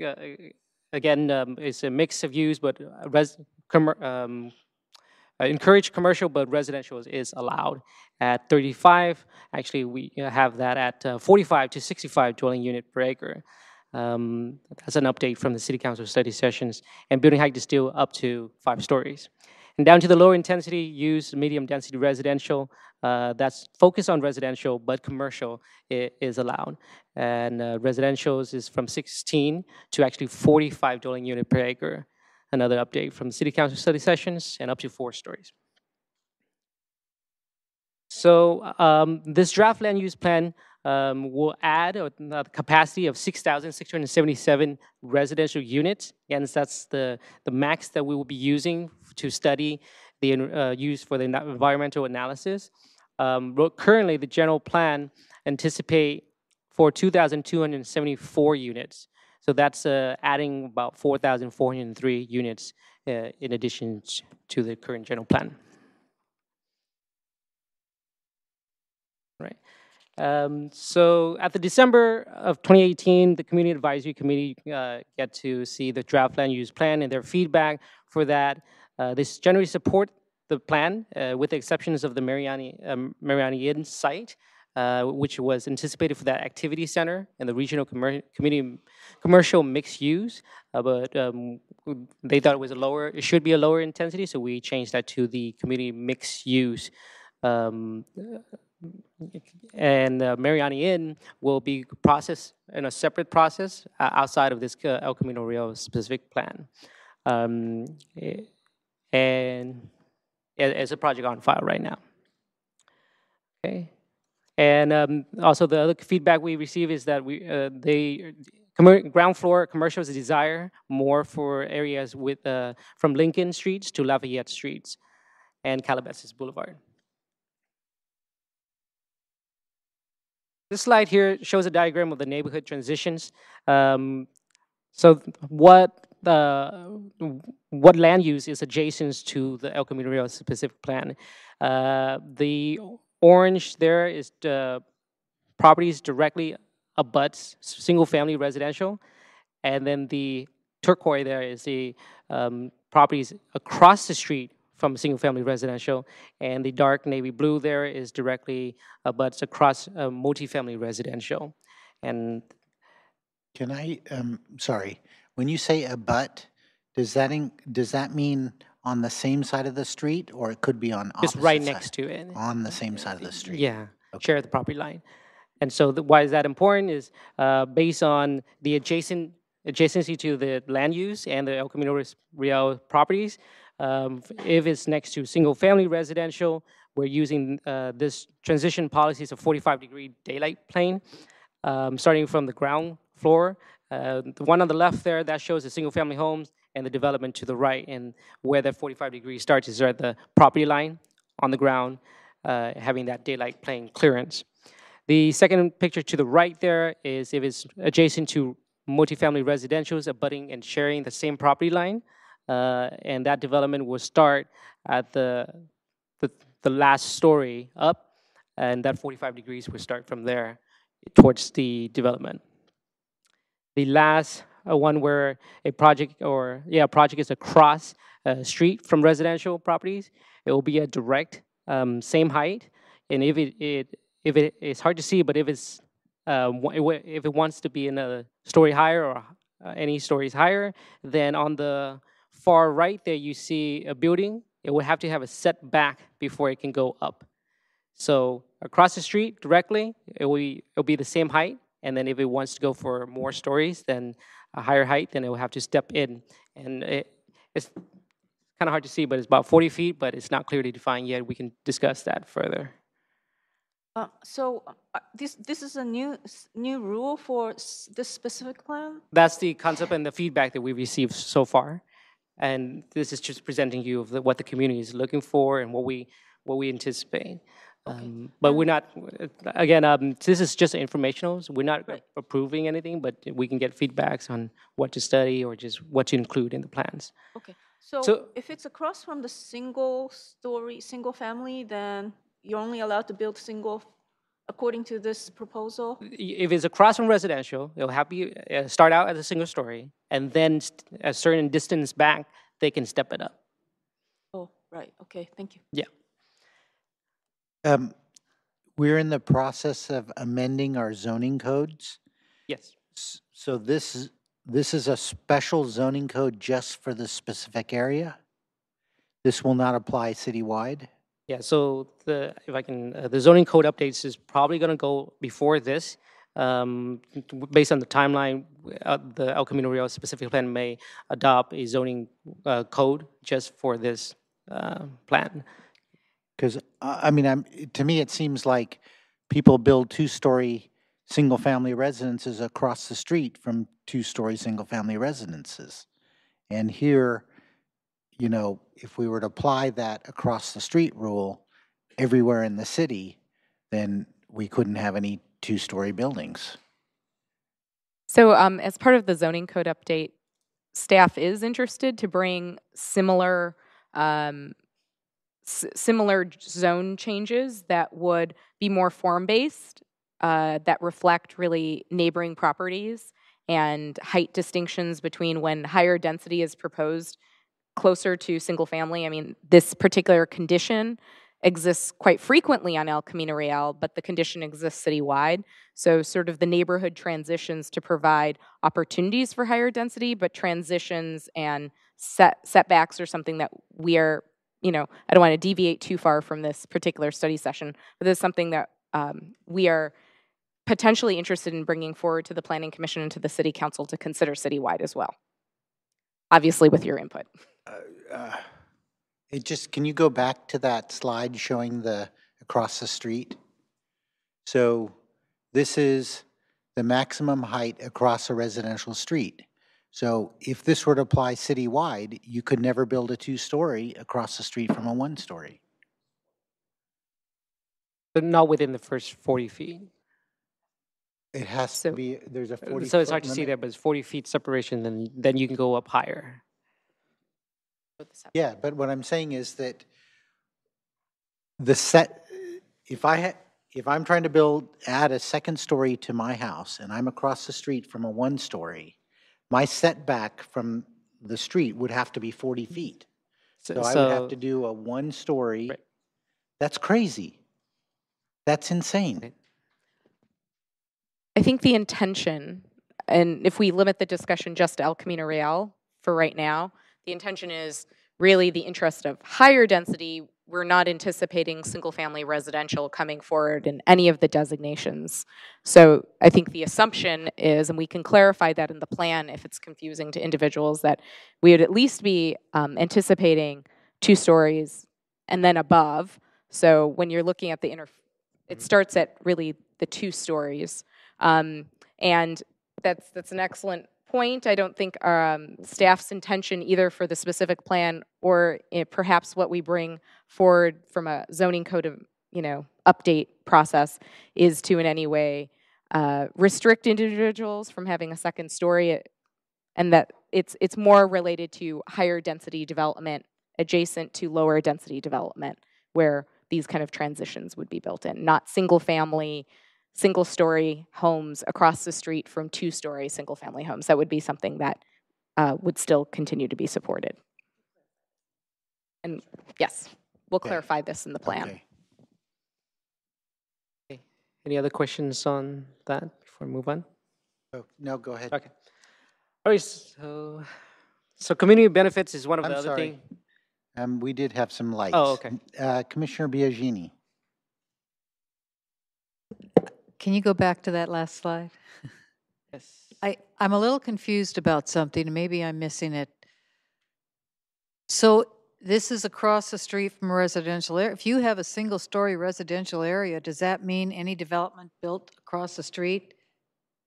again, it's a mix of use, but encourage commercial, but residential is allowed at 35. Actually, we have that at 45 to 65 dwelling unit per acre. That's an update from the City Council study sessions. And building height is still up to 5 stories. And down to the lower intensity use, medium density residential, that's focused on residential, but commercial is allowed. And residentials is from 16 to actually 45 dwelling unit per acre. Another update from the City Council study sessions, and up to 4 stories. So this draft land use plan will add a capacity of 6,677 residential units. Again, that's the max that we will be using to study the use for the environmental analysis. Currently, the general plan anticipate for 2,274 units. So that's adding about 4,403 units in addition to the current general plan. Right. So at the December of 2018, the Community Advisory Committee get to see the draft land use plan, and their feedback for that. This generally support the plan, with the exceptions of the Mariani Inn site, which was anticipated for that activity center and the regional commercial mixed use, but they thought it should be a lower intensity, so we changed that to the community mixed use. And Mariani Inn will be processed in a separate process outside of this El Camino Rio specific plan. And it's a project on file right now. Okay. And also the other feedback we receive is that ground floor commercials desire more for areas with from Lincoln Streets to Lafayette Streets and Calabasas Boulevard. This slide here shows a diagram of the neighborhood transitions. So what land use is adjacent to the El Camino Rio specific plan? The orange there is the properties directly abuts single-family residential, and then the turquoise there is the properties across the street from single-family residential, and the dark navy blue there is directly abuts across multifamily residential. And Can I, sorry, when you say abut, does that mean on the same side of the street, or it could be on just opposite right side? next to it. On the same side of the street? Yeah, Okay. share the property line. And so why is that important is based on the adjacency to the land use and the El Camino Real properties. If it's next to single-family residential, we're using this transition policies of 45-degree daylight plane, starting from the ground floor. The one on the left there, that shows the single-family homes and the development to the right, and where that 45 degrees starts is at the property line on the ground, having that daylight plane clearance. The second picture to the right there is if it's adjacent to multifamily residentials abutting and sharing the same property line, and that development will start at the last story up, and that 45 degrees will start from there towards the development. The last one where a project is across street from residential properties, it will be a direct same height, and if it's hard to see, but if it's if it wants to be another story higher or any stories higher, then on the far right there you see a building. It will have to have a setback before it can go up. So across the street directly, it'll be the same height, and then if it wants to go for more stories, then a higher height, then it will have to step in. And it's kind of hard to see, but it's about 40 feet, but it's not clearly defined yet. We can discuss that further. So this is a new rule for this specific plan? That's the concept and the feedback that we received so far. And this is just presenting you of what the community is looking for and what we anticipate. But we're not, again, this is just informational. So we're not approving anything, but we can get feedbacks on what to study or just what to include in the plans. Okay. So if it's across from the single family, then you're only allowed to build single, according to this proposal? If it's across from residential, it'll have to start out as a single story, and then a certain distance back, they can step it up. Oh, right. Okay. Thank you. Yeah. We're in the process of amending our zoning codes. Yes. So this is a special zoning code just for this specific area? This will not apply citywide? Yeah, so the zoning code updates is probably going to go before this. Based on the timeline, the El Camino Real specific plan may adopt a zoning code just for this plan. Because, I mean, to me, it seems like people build two-story single-family residences across the street from two-story single-family residences. And here, you know, if we were to apply that across the street rule everywhere in the city, then we couldn't have any two-story buildings. So as part of the zoning code update, staff is interested to bring similar similar zone changes that would be more form-based, that reflect really neighboring properties and height distinctions between when higher density is proposed closer to single family. I mean, this particular condition exists quite frequently on El Camino Real, but the condition exists citywide. So sort of the neighborhood transitions to provide opportunities for higher density, but transitions and setbacks are something that we are, you know, I don't want to deviate too far from this particular study session, but this is something that we are potentially interested in bringing forward to the Planning Commission and to the City Council to consider citywide as well. Obviously with your input. Can you go back to that slide showing the across the street? So this is the maximum height across a residential street. So if this were to apply citywide, you could never build a two-story across the street from a one-story. But not within the first 40 feet. It has to be, there's a 40 So it's hard to see there, but it's 40 feet separation, then you can go up higher. Yeah, but what I'm saying is that if I'm trying to add a second story to my house and I'm across the street from a one story, my setback from the street would have to be 40 feet. So I would have to do a one-story. Right. That's crazy. That's insane. Right. I think the intention, and if we limit the discussion just to El Camino Real for right now, the intention is really the interest of higher density. We're not anticipating single-family residential coming forward in any of the designations. So I think the assumption is, and we can clarify that in the plan if it's confusing to individuals, that we would at least be anticipating 2 stories and then above. So when you're looking at it starts at really the 2 stories. And that's an excellent point. I don't think staff's intention either for the specific plan or perhaps what we bring forward from a zoning code of, update process is to in any way restrict individuals from having a second story, and that it's more related to higher density development adjacent to lower density development where these kind of transitions would be built in, not single-story homes across the street from 2-story single-family homes. That would be something that would still continue to be supported. And yes, we'll clarify this in the plan. Okay. Okay. Any other questions on that before we move on? Oh, no, go ahead. Okay. All right, so community benefits is one of I'm the other sorry. things. We did have some lights. Oh, okay. Commissioner Biagini. Can you go back to that last slide? Yes. I'm a little confused about something, and maybe I'm missing it. So this is across the street from a residential area. If you have a single-story residential area, does that mean any development built across the street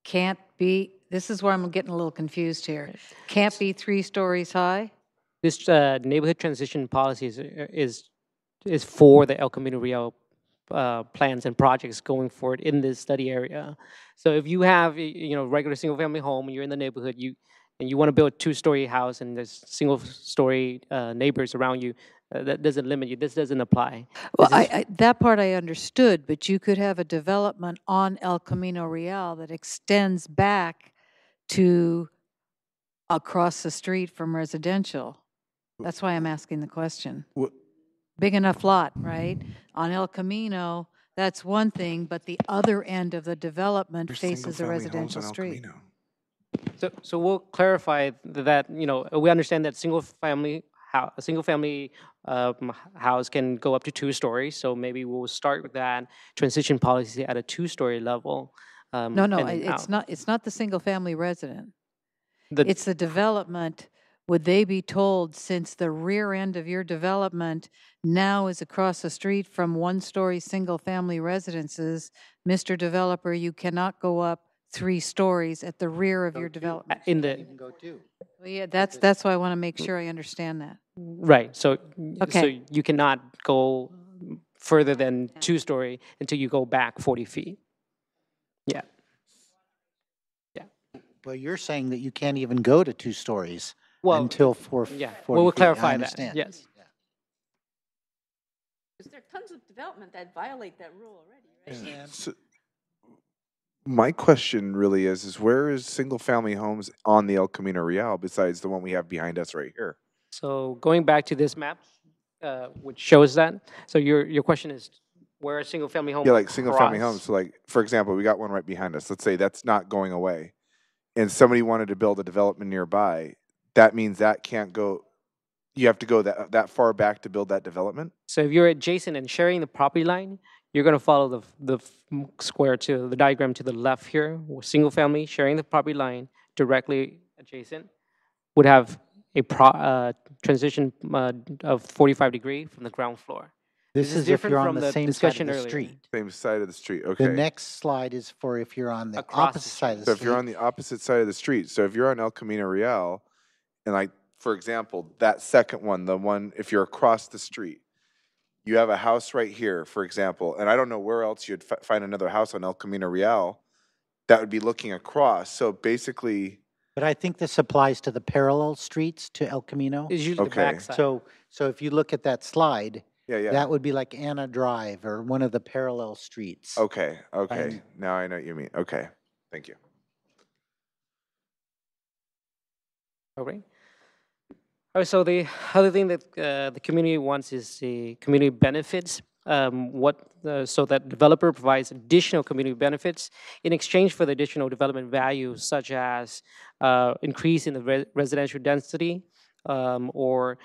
can't be, this is where I'm getting a little confused here, can't be 3 stories high? This neighborhood transition policy is for the El Camino Real plans and projects going forward in this study area. So if you have regular single family home and you're in the neighborhood, and you want to build a 2-story house and there's single-story neighbors around you, that doesn't limit you. This doesn't apply. Well, that part I understood, but you could have a development on El Camino Real that extends back to across the street from residential. That's why I'm asking the question. What? Big enough lot, right? On El Camino, that's one thing, but the other end of the development There's faces a single-family homes residential on El street. Camino. So we'll clarify that, we understand that a single family house can go up to 2 stories. So maybe we'll start with that transition policy at a 2-story level. No, and then it's out. not the single-family resident. The- It's the development. Would they be told, since the rear end of your development now is across the street from 1-story single-family residences, Mr. Developer, you cannot go up 3 stories at the rear of your development? in the Even go 2. Well, yeah, that's why I want to make sure I understand that. right. So Okay. you cannot go further than 2-story until you go back 40 feet. Yeah. Well, you're saying that you can't even go to 2 stories Well, until 40 yeah. feet. We'll I clarify that. understand. Yes. Because there are tons of development that violate that rule already, right? So, my question really is where is single-family homes on the El Camino Real besides the one we have behind us right here? So going back to this map, which shows that. So your question is where a single family home? Yeah, like single-family cross- homes. So like, for example, we got one right behind us. Let's say that's not going away. And somebody wanted to build a development nearby. That means that can't go, you have to go that far back to build that development? So if you're adjacent and sharing the property line, you're going to follow the square to the diagram to the left here. Single family sharing the property line directly adjacent would have a transition of 45-degree from the ground floor. This is is if different you're on from the the same side of discussion the earlier. street. Same side of the street, okay. The next slide is for if you're on the Across the opposite side of the So street. if you're on the opposite side of the street, so if you're on El Camino Real, and like, for example, that second one, the one, if you're across the street, you have a house right here, for example, and I don't know where else you'd find another house on El Camino Real that would be looking across. So basically, But I think this applies to the parallel streets to El Camino. It's usually Okay. the backside. So if you look at that slide, yeah. that would be like Anna Drive or one of the parallel streets. Okay. Right. Now I know what you mean. Okay. Thank you. All right. So the other thing that the community wants is the community benefits. So that developer provides additional community benefits in exchange for the additional development value, such as increase in the residential density, or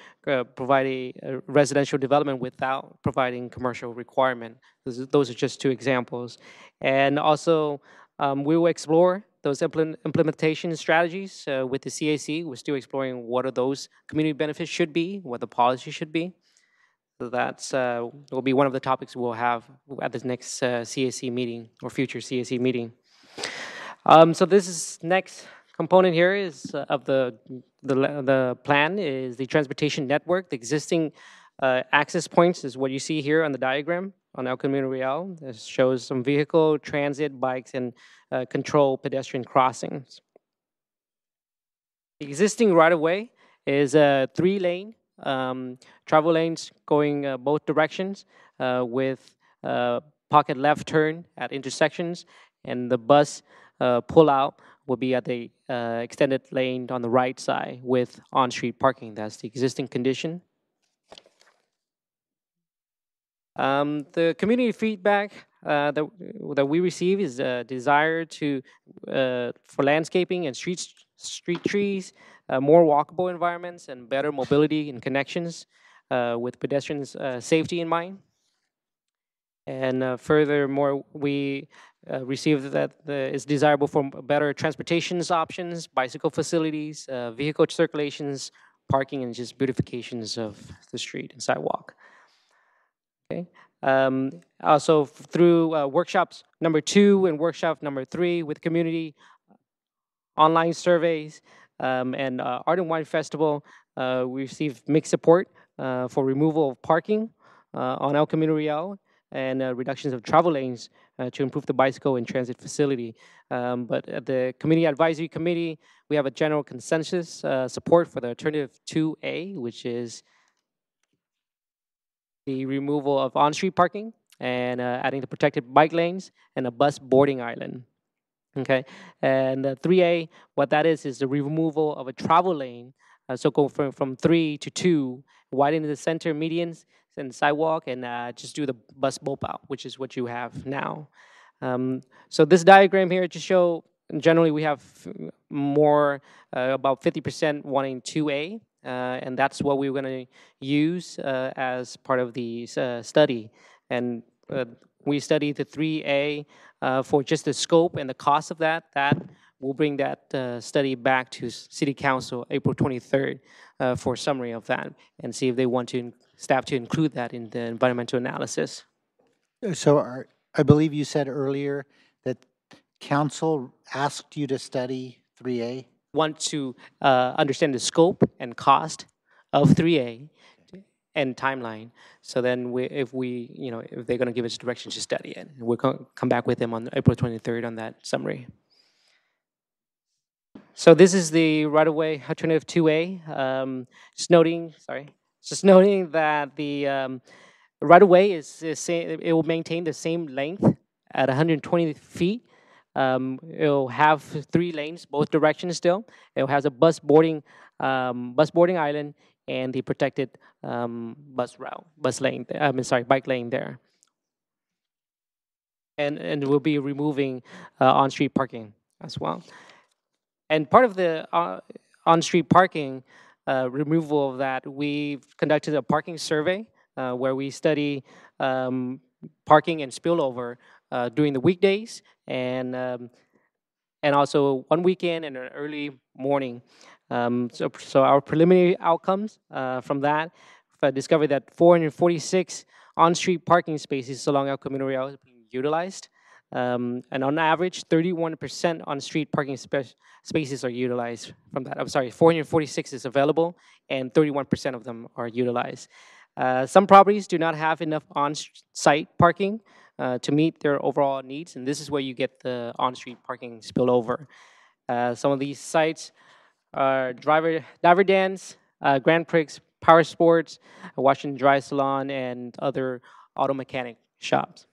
provide a residential development without providing commercial requirement. Those are just two examples. And also, we will explore those implementation strategies with the CAC. We're still exploring what are those community benefits should be, what the policy should be. So that's will be one of the topics we'll have at the next CAC meeting or future CAC meeting. So this is next component here is of the plan is the transportation network. The existing access points is what you see here on the diagram on El Camino Real. This shows some vehicle, transit, bikes, and control pedestrian crossings. The existing right-of-way is a 3-lane travel lanes going both directions with pocket left turn at intersections, and the bus pull out will be at the extended lane on the right side with on-street parking. That's the existing condition. The community feedback that we receive is a desire for landscaping and street trees, more walkable environments, and better mobility and connections with pedestrians' safety in mind. And furthermore, we receive that it's desirable for better transportation options, bicycle facilities, vehicle circulations, parking, and just beautifications of the street and sidewalk. Okay. Also, through workshops number 2 and workshop number 3 with community online surveys and Art and Wine Festival, we received mixed support for removal of parking on El Camino Real and reductions of travel lanes to improve the bicycle and transit facility. But at the Community Advisory Committee, we have a general consensus support for the alternative 2A, which is the removal of on-street parking and adding the protected bike lanes and a bus boarding island. Okay, and 3A, what that is the removal of a travel lane. So go from 3 to 2, widen the center medians and sidewalk, and just do the bus bump out, which is what you have now. So this diagram here just show generally we have more about 50% wanting 2A. And that's what we're going to use as part of the study. And we studied the 3A for just the scope and the cost of that. That we'll bring that study back to City Council April 23rd for a summary of that and see if they want staff to include that in the environmental analysis. So I believe you said earlier that council asked you to study 3A? Want to understand the scope and cost of 3A and timeline. So then if they're going to give us direction to study it, we'll come back with them on April 23rd on that summary. So this is the right-of-way alternative 2A. Just noting that the right-of-way it will maintain the same length at 120 feet. It'll have 3 lanes, both directions still. It has a bus boarding island and the protected bike lane there. And we'll be removing on-street parking as well. And part of the on-street parking removal of that, we've conducted a parking survey where we study parking and spillover during the weekdays and also one weekend and an early morning. So our preliminary outcomes from that discovered that 446 on-street parking spaces along El Camino Real is being utilized. And on average, 31% on-street parking spaces are utilized from that. I'm sorry, 446 is available, and 31% of them are utilized. Some properties do not have enough on-site parking to meet their overall needs, and this is where you get the on-street parking spillover. Some of these sites are Diver Dance, Grand Prix, Power Sports, Wash and Dry Salon, and other auto mechanic shops.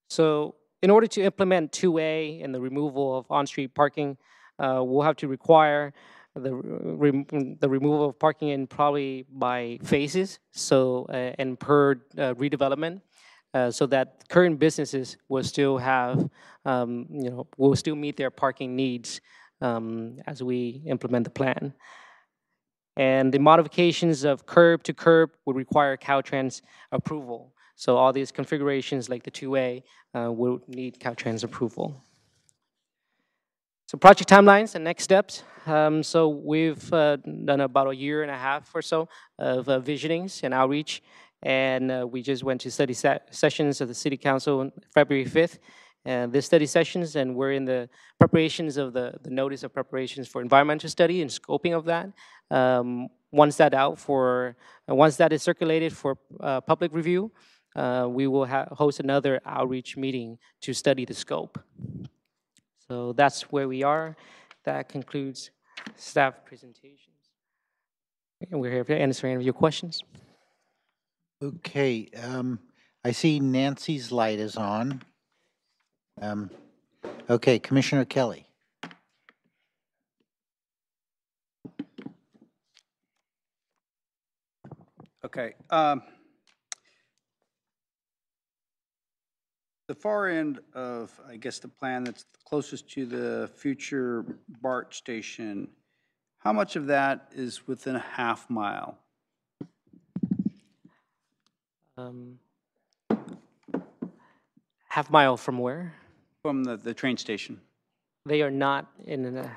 So in order to implement 2A and the removal of on-street parking, we'll have to require the removal of parking in probably by phases, so and per redevelopment, so that current businesses will still have, will still meet their parking needs as we implement the plan. And the modifications of curb to curb would require Caltrans approval. So all these configurations like the 2A will need Caltrans approval. So project timelines and next steps. So we've done about 1.5 years or so of visionings and outreach, and we just went to study sessions of the City Council on February 5th. And this study sessions, and we're in the preparations of the notice of preparations for environmental study and scoping of that. Once that is circulated for public review, we will host another outreach meeting to study the scope. So that's where we are. That concludes staff presentations. And we're here to answer any of your questions. Okay, I see Nancy's light is on. Okay, Commissioner Kelly. Okay. The far end of, I guess, the plan that's closest to the future BART station, how much of that is within a half mile? Half mile from where? From the train station? They are not in a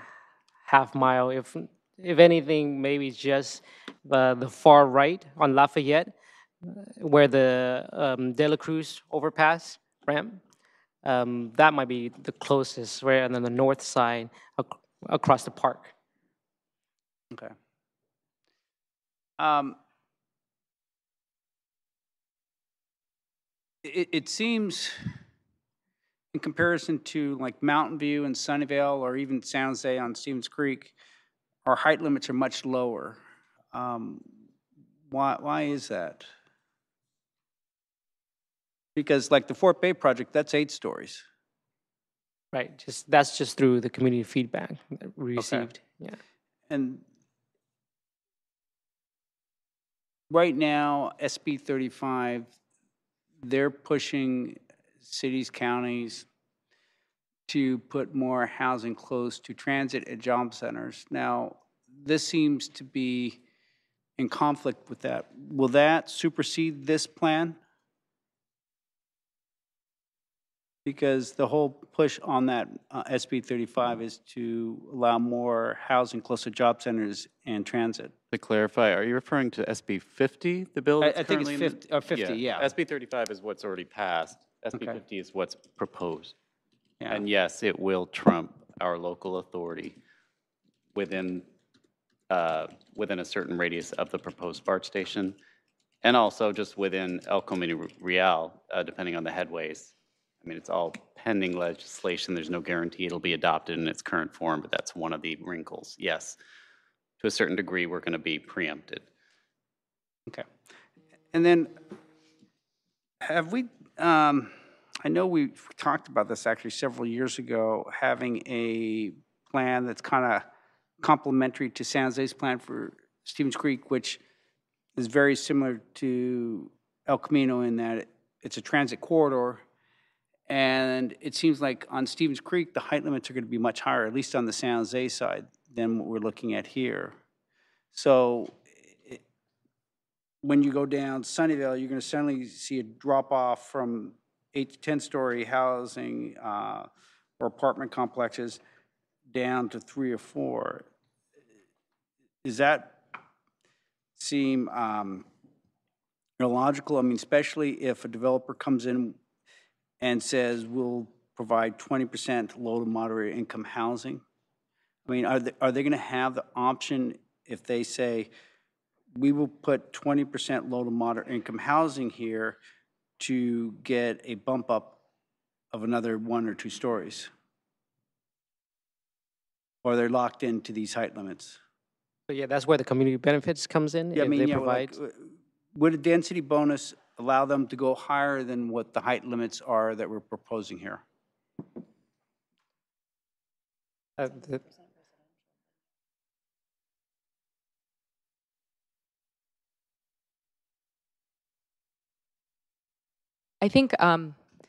half mile. If anything, maybe just the far right on Lafayette, where the De La Cruz overpass ramp. That might be the closest, right? And then the north side across the park. Okay. It seems, in comparison to like Mountain View and Sunnyvale, or even San Jose on Stevens Creek, our height limits are much lower. Why is that? Because like the Fort Bay project, that's 8 stories. Right. That's just through the community feedback that we received. Okay. Yeah. And right now, SB 35, they're pushing cities, counties to put more housing close to transit and job centers. Now, this seems to be in conflict with that. Will that supersede this plan? Because the whole push on that SB 35 is to allow more housing close to job centers and transit. To clarify, are you referring to SB 50, the bill that's I think it's currently 50, yeah. SB 35 is what's already passed. SB 50 is what's proposed. Yeah. And yes, it will trump our local authority within a certain radius of the proposed BART station, and also just within El Camino Real, depending on the headways. I mean, it's all pending legislation. There's no guarantee it'll be adopted in its current form, but that's one of the wrinkles. Yes, to a certain degree, we're going to be preempted. Okay. And then have we, I know we talked about this actually several years ago, having a plan that's kind of complementary to San Jose's plan for Stevens Creek, which is very similar to El Camino in that it's a transit corridor. And it seems like on Stevens Creek, the height limits are going to be much higher, at least on the San Jose side, than what we're looking at here. So when you go down Sunnyvale, you're going to suddenly see a drop off from 8 to 10-story housing or apartment complexes down to 3 or 4. Does that seem illogical? I mean, especially if a developer comes in and says we'll provide 20% low to moderate income housing. I mean, are they going to have the option if they say we will put 20% low to moderate income housing here to get a bump up of another 1 or 2 stories? Or they're locked into these height limits? So yeah, that's where the community benefits comes in. Yeah, I mean, they yeah, provide. like, would a density bonus allow them to go higher than what the height limits are that we're proposing here? I think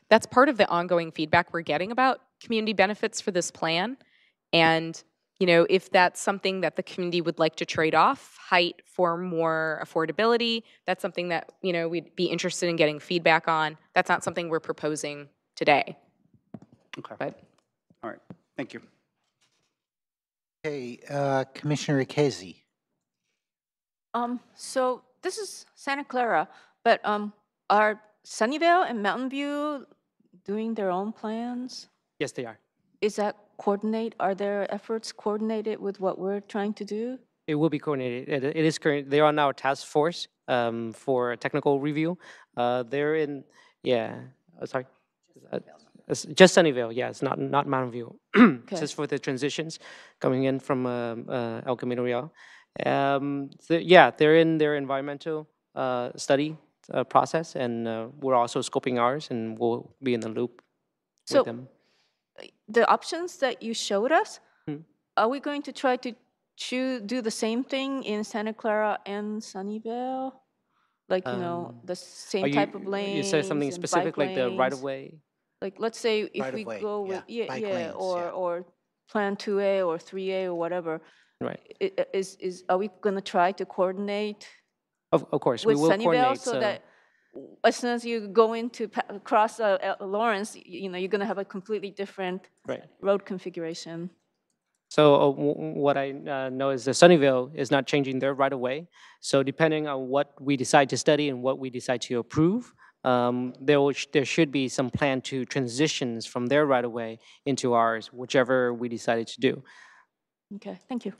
that's part of the ongoing feedback we're getting about community benefits for this plan. And, you know, if that's something that the community would like to trade off, height for more affordability, that's something that, you know, we'd be interested in getting feedback on. That's not something we're proposing today. Okay. But All right. Thank you. Okay, Commissioner Ikezi. So this is Santa Clara, but are Sunnyvale and Mountain View doing their own plans? Yes, they are. Is that are their efforts coordinated with what we're trying to do? It will be coordinated. It is current. They are on our task force for technical review. They're in, yeah. Sorry. It's just Sunnyvale. Yeah, it's not Mountain View. Just for the transitions coming in from El Camino Real. Yeah, they're in their environmental study process, and we're also scoping ours, and we'll be in the loop So with them. the options that you showed us, Hmm. are we going to try to do the same thing in Santa Clara and Sunnyvale? Like, you know, the same type of lanes You said something and specific, bike like the right of lanes? way. Like, let's say if Right we of way, go yeah, with, yeah, bike yeah, lanes, yeah. or Plan 2A or 3A or whatever, Right. are we going to try to coordinate Of course, we with will Sunnyvale coordinate. so that as soon as you go into cross Lawrence, you know, you're going to have a completely different Right. road configuration? So what I know is that Sunnyvale is not changing their right of way. So depending on what we decide to study and what we decide to approve, there should be some plan to transitions from their right of way into ours, whichever we decided to do. Okay, thank you.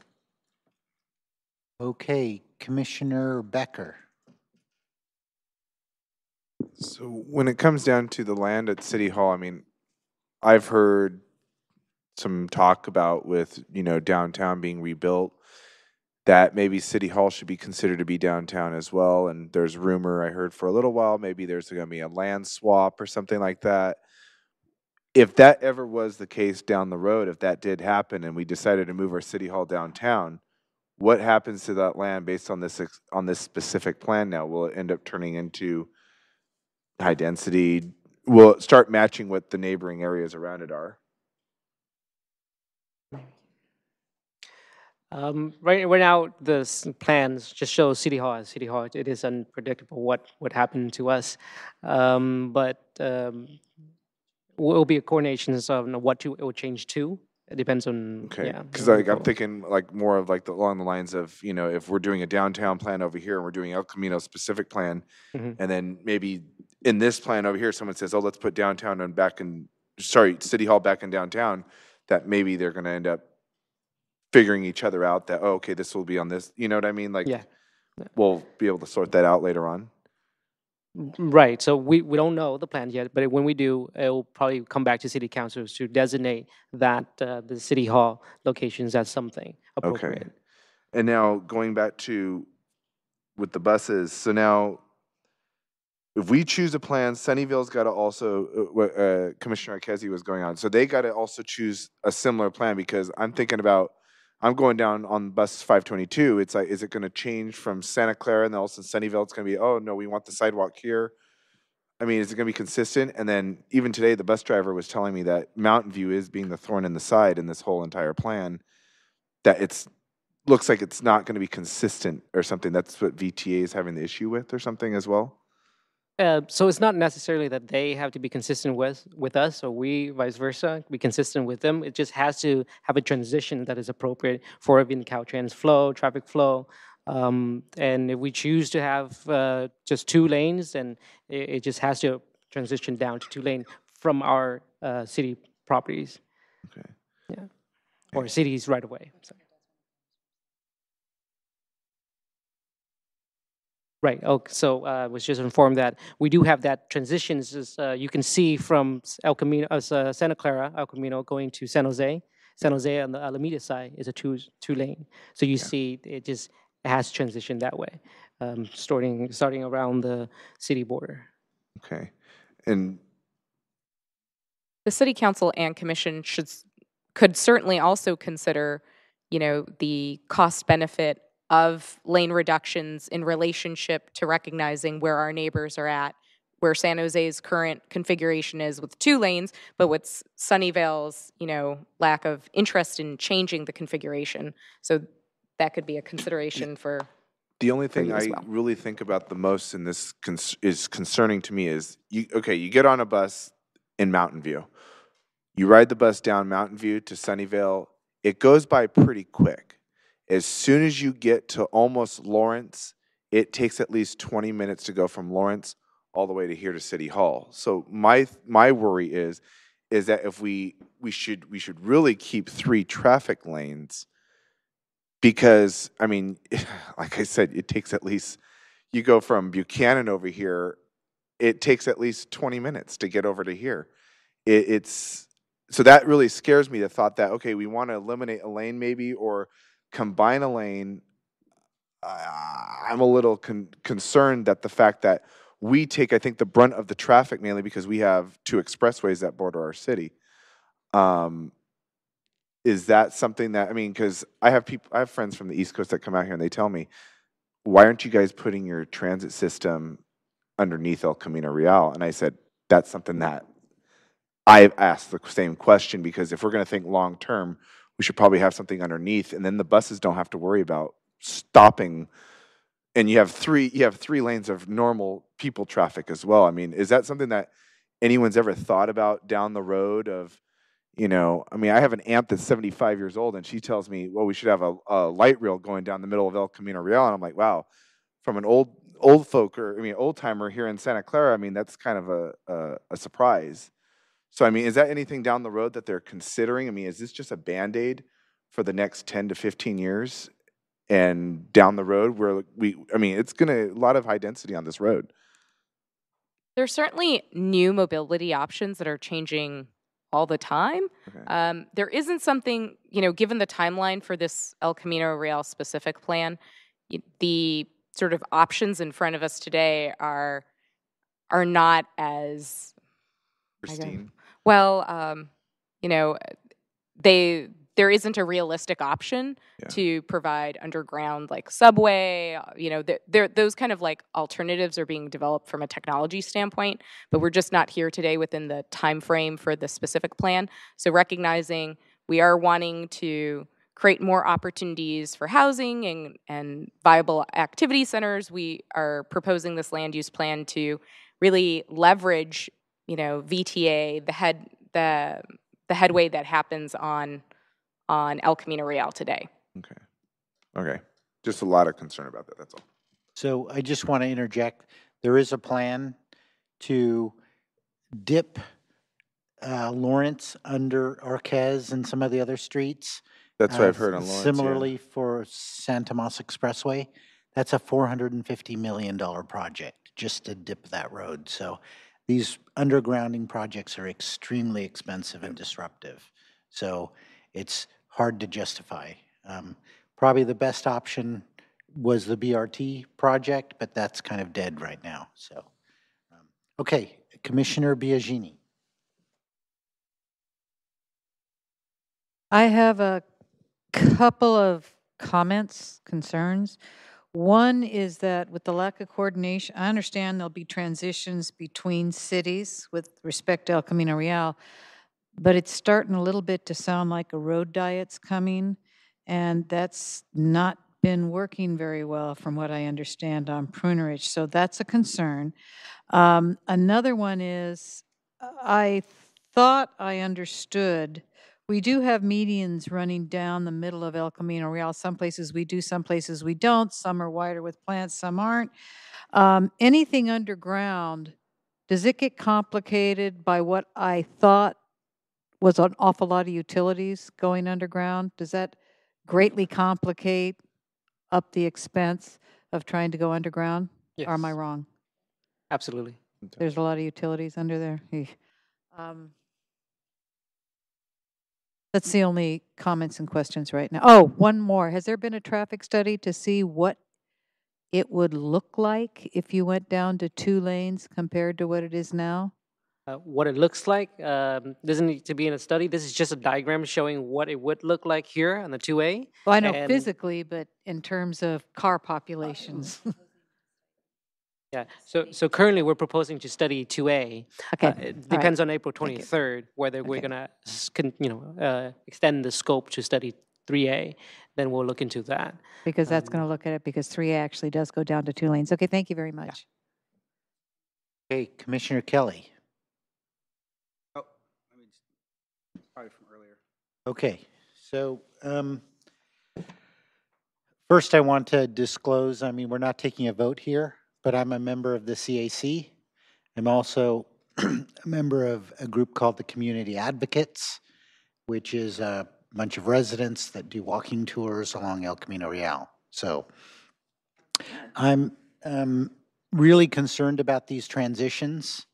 Okay, Commissioner Becker. So when it comes down to the land at City Hall, I mean, I've heard some talk about with, downtown being rebuilt, that maybe City Hall should be considered to be downtown as well. And there's rumor I heard for a little while, maybe there's going to be a land swap or something like that. If that ever was the case down the road, if that did happen and we decided to move our City Hall downtown, what happens to that land based on this specific plan now? Will it end up turning into high density? Will it start matching what the neighboring areas around it are? Right now, the plans just show City Hall as City Hall. It is unpredictable what would happen to us, but will be a coordination of what it will change to. It depends on. Okay, Yeah. because I'm thinking like more of like along the lines of, if we're doing a downtown plan over here and we're doing El Camino specific plan, Mhm. and then maybe in this plan over here, someone says, oh, let's put downtown and City Hall back in downtown, that maybe they're going to end up figuring each other out that, oh, okay, this will be on this, you know what I mean? Like, Yeah. we'll be able to sort that out later on. Right. So we don't know the plan yet, but when we do, it will probably come back to city councils to designate that the City Hall locations as something appropriate. Okay. And now going back to with the buses, so now if we choose a plan, Sunnyvale's got to also, what Commissioner Ikezi was going on, so they got to also choose a similar plan, because I'm thinking about, I'm going down on bus 522. It's like, is it going to change from Santa Clara and then also Sunnyvale? It's going to be, oh no, we want the sidewalk here. I mean, is it going to be consistent? And then even today, the bus driver was telling me that Mountain View is being the thorn in the side in this whole entire plan, that looks like it's not going to be consistent or something. That's what VTA is having the issue with or something as well. So it's not necessarily that they have to be consistent with us, or we vice versa be consistent with them. It just has to have a transition that is appropriate for even Caltrans flow, traffic flow. And if we choose to have just 2 lanes, then it just has to transition down to 2 lane from our city properties. Okay. Yeah, or cities right away. So. Right. Oh, so I was just informed that we do have that transitions. As, you can see from El Camino, Santa Clara, El Camino, going to San Jose. San Jose on the Alameda side is a two lane. So you see, it just has transitioned that way, starting around the city border. Okay. And the city council and commission could certainly also consider, you know, the cost benefit of lane reductions in relationship to recognizing where our neighbors are at where San Jose's current configuration is with 2 lanes, but with Sunnyvale's, lack of interest in changing the configuration. So that could be a consideration for. The only thing you as I well. really think about the most in this is concerning to me is you get on a bus in Mountain View. You ride the bus down Mountain View to Sunnyvale. It goes by pretty quick. As soon as you get to almost Lawrence, it takes at least 20 minutes to go from Lawrence all the way to here to City Hall. So my worry is that if we should really keep 3 traffic lanes, because I mean, like I said, it takes at least, you go from Buchanan over here, it takes at least 20 minutes to get over to here. It's so that really scares me, the thought that, okay, we want to eliminate a lane maybe or combine a lane. I'm a little concerned that the fact that we take, I think, the brunt of the traffic mainly because we have 2 expressways that border our city. Is that something that, I mean, because I have friends from the East Coast that come out here and they tell me, why aren't you guys putting your transit system underneath El Camino Real? And I said, that's something that I've asked the same question, because if we're going to think long term, we should probably have something underneath, and then the buses don't have to worry about stopping. And you have 3 lanes of normal people traffic as well. I mean, is that something that anyone's ever thought about down the road of, I mean, I have an aunt that's 75 years old, and she tells me, well, we should have a light rail going down the middle of El Camino Real. And I'm like, wow, from an old timer here in Santa Clara, I mean, that's kind of a surprise. So, I mean, is that anything down the road that they're considering? I mean, is this just a Band-Aid for the next 10 to 15 years? And down the road where it's a lot of high density on this road. There's certainly new mobility options that are changing all the time. Okay. There isn't something, given the timeline for this El Camino Real specific plan, the sort of options in front of us today are not as Pristine. well. There isn't a realistic option to provide underground like subway. Those kind of like alternatives are being developed from a technology standpoint, but we're just not here today within the time frame for the specific plan. So recognizing we are wanting to create more opportunities for housing and viable activity centers, we are proposing this land use plan to really leverage, VTA, the headway that happens on El Camino Real today. Okay. Just a lot of concern about that, that's all. So I just want to interject. There is a plan to dip Lawrence under Arquez and some of the other streets. That's what I've heard on Lawrence. Similarly for Santa Tomas Expressway. That's a $450 million project just to dip that road. So these undergrounding projects are extremely expensive and disruptive. So it's hard to justify. Probably the best option was the BRT project, but that's kind of dead right now. So, okay, Commissioner Biagini. I have a couple of comments, concerns. One is that with the lack of coordination, I understand there'll be transitions between cities with respect to El Camino Real, but it's starting a little bit to sound like a road diet's coming, and that's not been working very well from what I understand on prunerage, so that's a concern. Another one is, I thought I understood, we do have medians running down the middle of El Camino Real. Some places we do, some places we don't. Some are wider with plants, some aren't. Anything underground, does it get complicated by what I thought was an awful lot of utilities going underground? Does that greatly complicate up the expense of trying to go underground? Yes. Or am I wrong? Absolutely. There's a lot of utilities under there. That's the only comments and questions right now. Oh, one more. Has there been a traffic study to see what it would look like if you went down to 2 lanes compared to what it is now? What it looks like doesn't need to be in a study. This is just a diagram showing what it would look like here on the 2A. Well, I know physically, but in terms of car populations. Yeah, so currently we're proposing to study 2A. Okay, all It right. depends on April Thank you. 23rd, whether we're Okay. gonna, extend the scope to study 3A, then we'll look into that. Because that's going to look at it, because 3A actually does go down to 2 lanes. Okay, thank you very much. Okay, Commissioner Kelly. Oh, I mean, probably from earlier. Okay, so first I want to disclose, I mean, we're not taking a vote here, but I'm a member of the CAC. I'm also a member of a group called the Community Advocates, which is a bunch of residents that do walking tours along El Camino Real. So I'm really concerned about these transitions.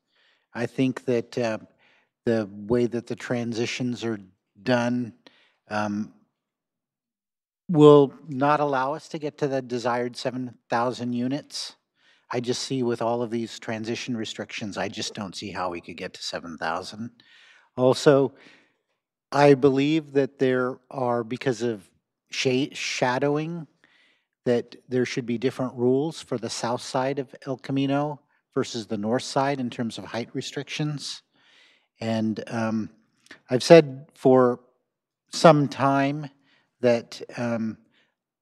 I think that the way that the transitions are done will not allow us to get to the desired 7,000 units. I just see with all of these transition restrictions, I just don't see how we could get to 7,000. Also, I believe that there are, because of shadowing, that there should be different rules for the south side of El Camino versus the north side in terms of height restrictions. And I've said for some time that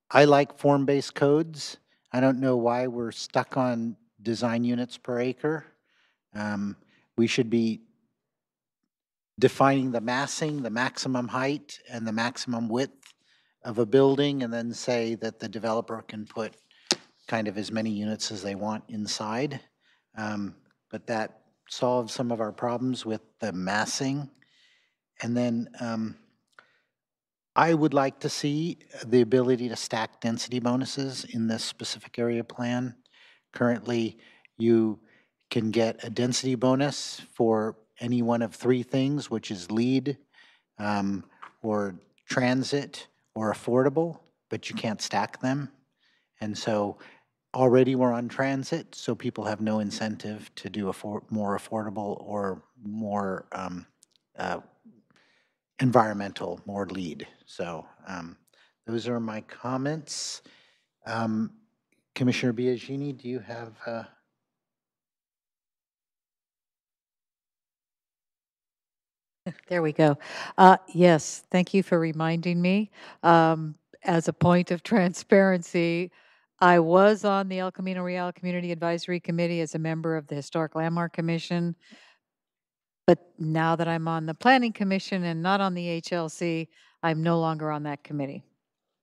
I like form-based codes. I don't know why we're stuck on design units per acre. We should be defining the massing, the maximum height, and the maximum width of a building, and then say that the developer can put kind of as many units as they want inside. But that solves some of our problems with the massing. And then I would like to see the ability to stack density bonuses in this specific area plan. Currently, you can get a density bonus for any one of three things, which is lead, or transit, or affordable, but you can't stack them. And so already we're on transit, so people have no incentive to do more affordable or more environmental, more lead. So those are my comments. Commissioner Biagini, do you have? There we go. Yes, thank you for reminding me. As a point of transparency, I was on the El Camino Real Community Advisory Committee as a member of the Historic Landmark Commission. But now that I'm on the Planning Commission and not on the HLC, I'm no longer on that committee.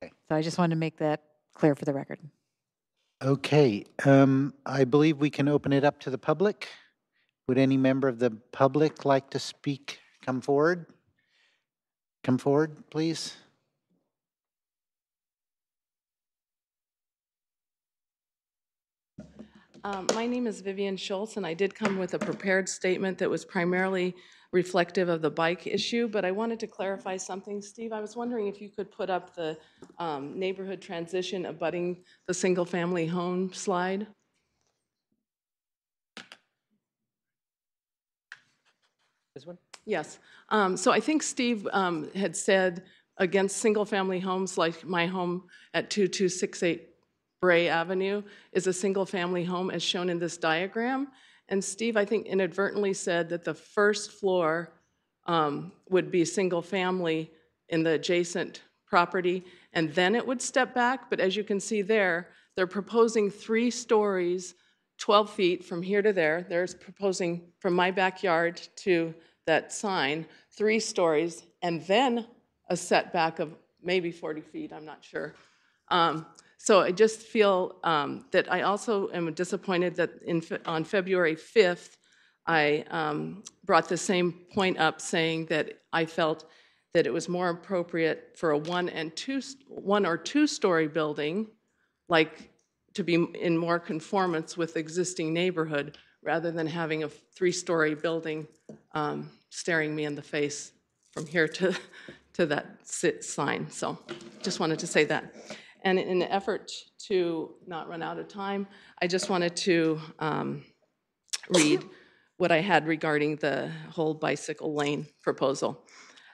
Okay. So I just wanted to make that clear for the record. Okay, I believe we can open it up to the public. Would any member of the public like to speak? Come forward. Come forward, please. My name is Vivian Schultz, and I did come with a prepared statement that was primarily reflective of the bike issue, but I wanted to clarify something. Steve, I was wondering if you could put up the neighborhood transition abutting the single-family home slide. This one? Yes. So I think Steve had said against single-family homes like my home at 2268 Bray Avenue is a single-family home as shown in this diagram. And Steve, I think, inadvertently said that the first floor would be single-family in the adjacent property, and then it would step back. But as you can see there, they're proposing 3 stories, 12 feet from here to there. They're proposing from my backyard to that sign, 3 stories, and then a setback of maybe 40 feet, I'm not sure. So I just feel that I also am disappointed that on February 5th, I brought the same point up, saying that I felt that it was more appropriate for a 1 or 2 story building, like to be in more conformance with existing neighborhood, rather than having a 3-story building staring me in the face from here to that sign. So just wanted to say that. And in an effort to not run out of time, I just wanted to read what I had regarding the whole bicycle lane proposal.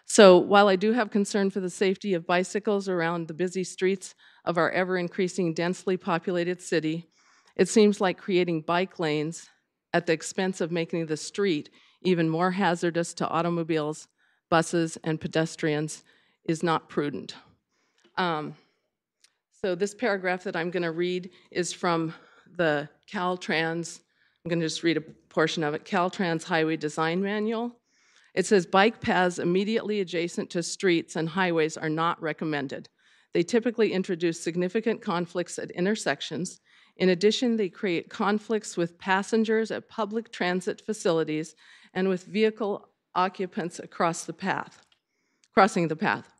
So while I do have concern for the safety of bicycles around the busy streets of our ever-increasing densely populated city, It seems like creating bike lanes at the expense of making the street even more hazardous to automobiles, buses, and pedestrians is not prudent. So this paragraph that I'm going to read is from the Caltrans. I'm going to just read a portion of it. Caltrans Highway Design Manual. It says bike paths immediately adjacent to streets and highways are not recommended. They typically introduce significant conflicts at intersections. In addition, they create conflicts with passengers at public transit facilities and with vehicle occupants across the path, crossing the path.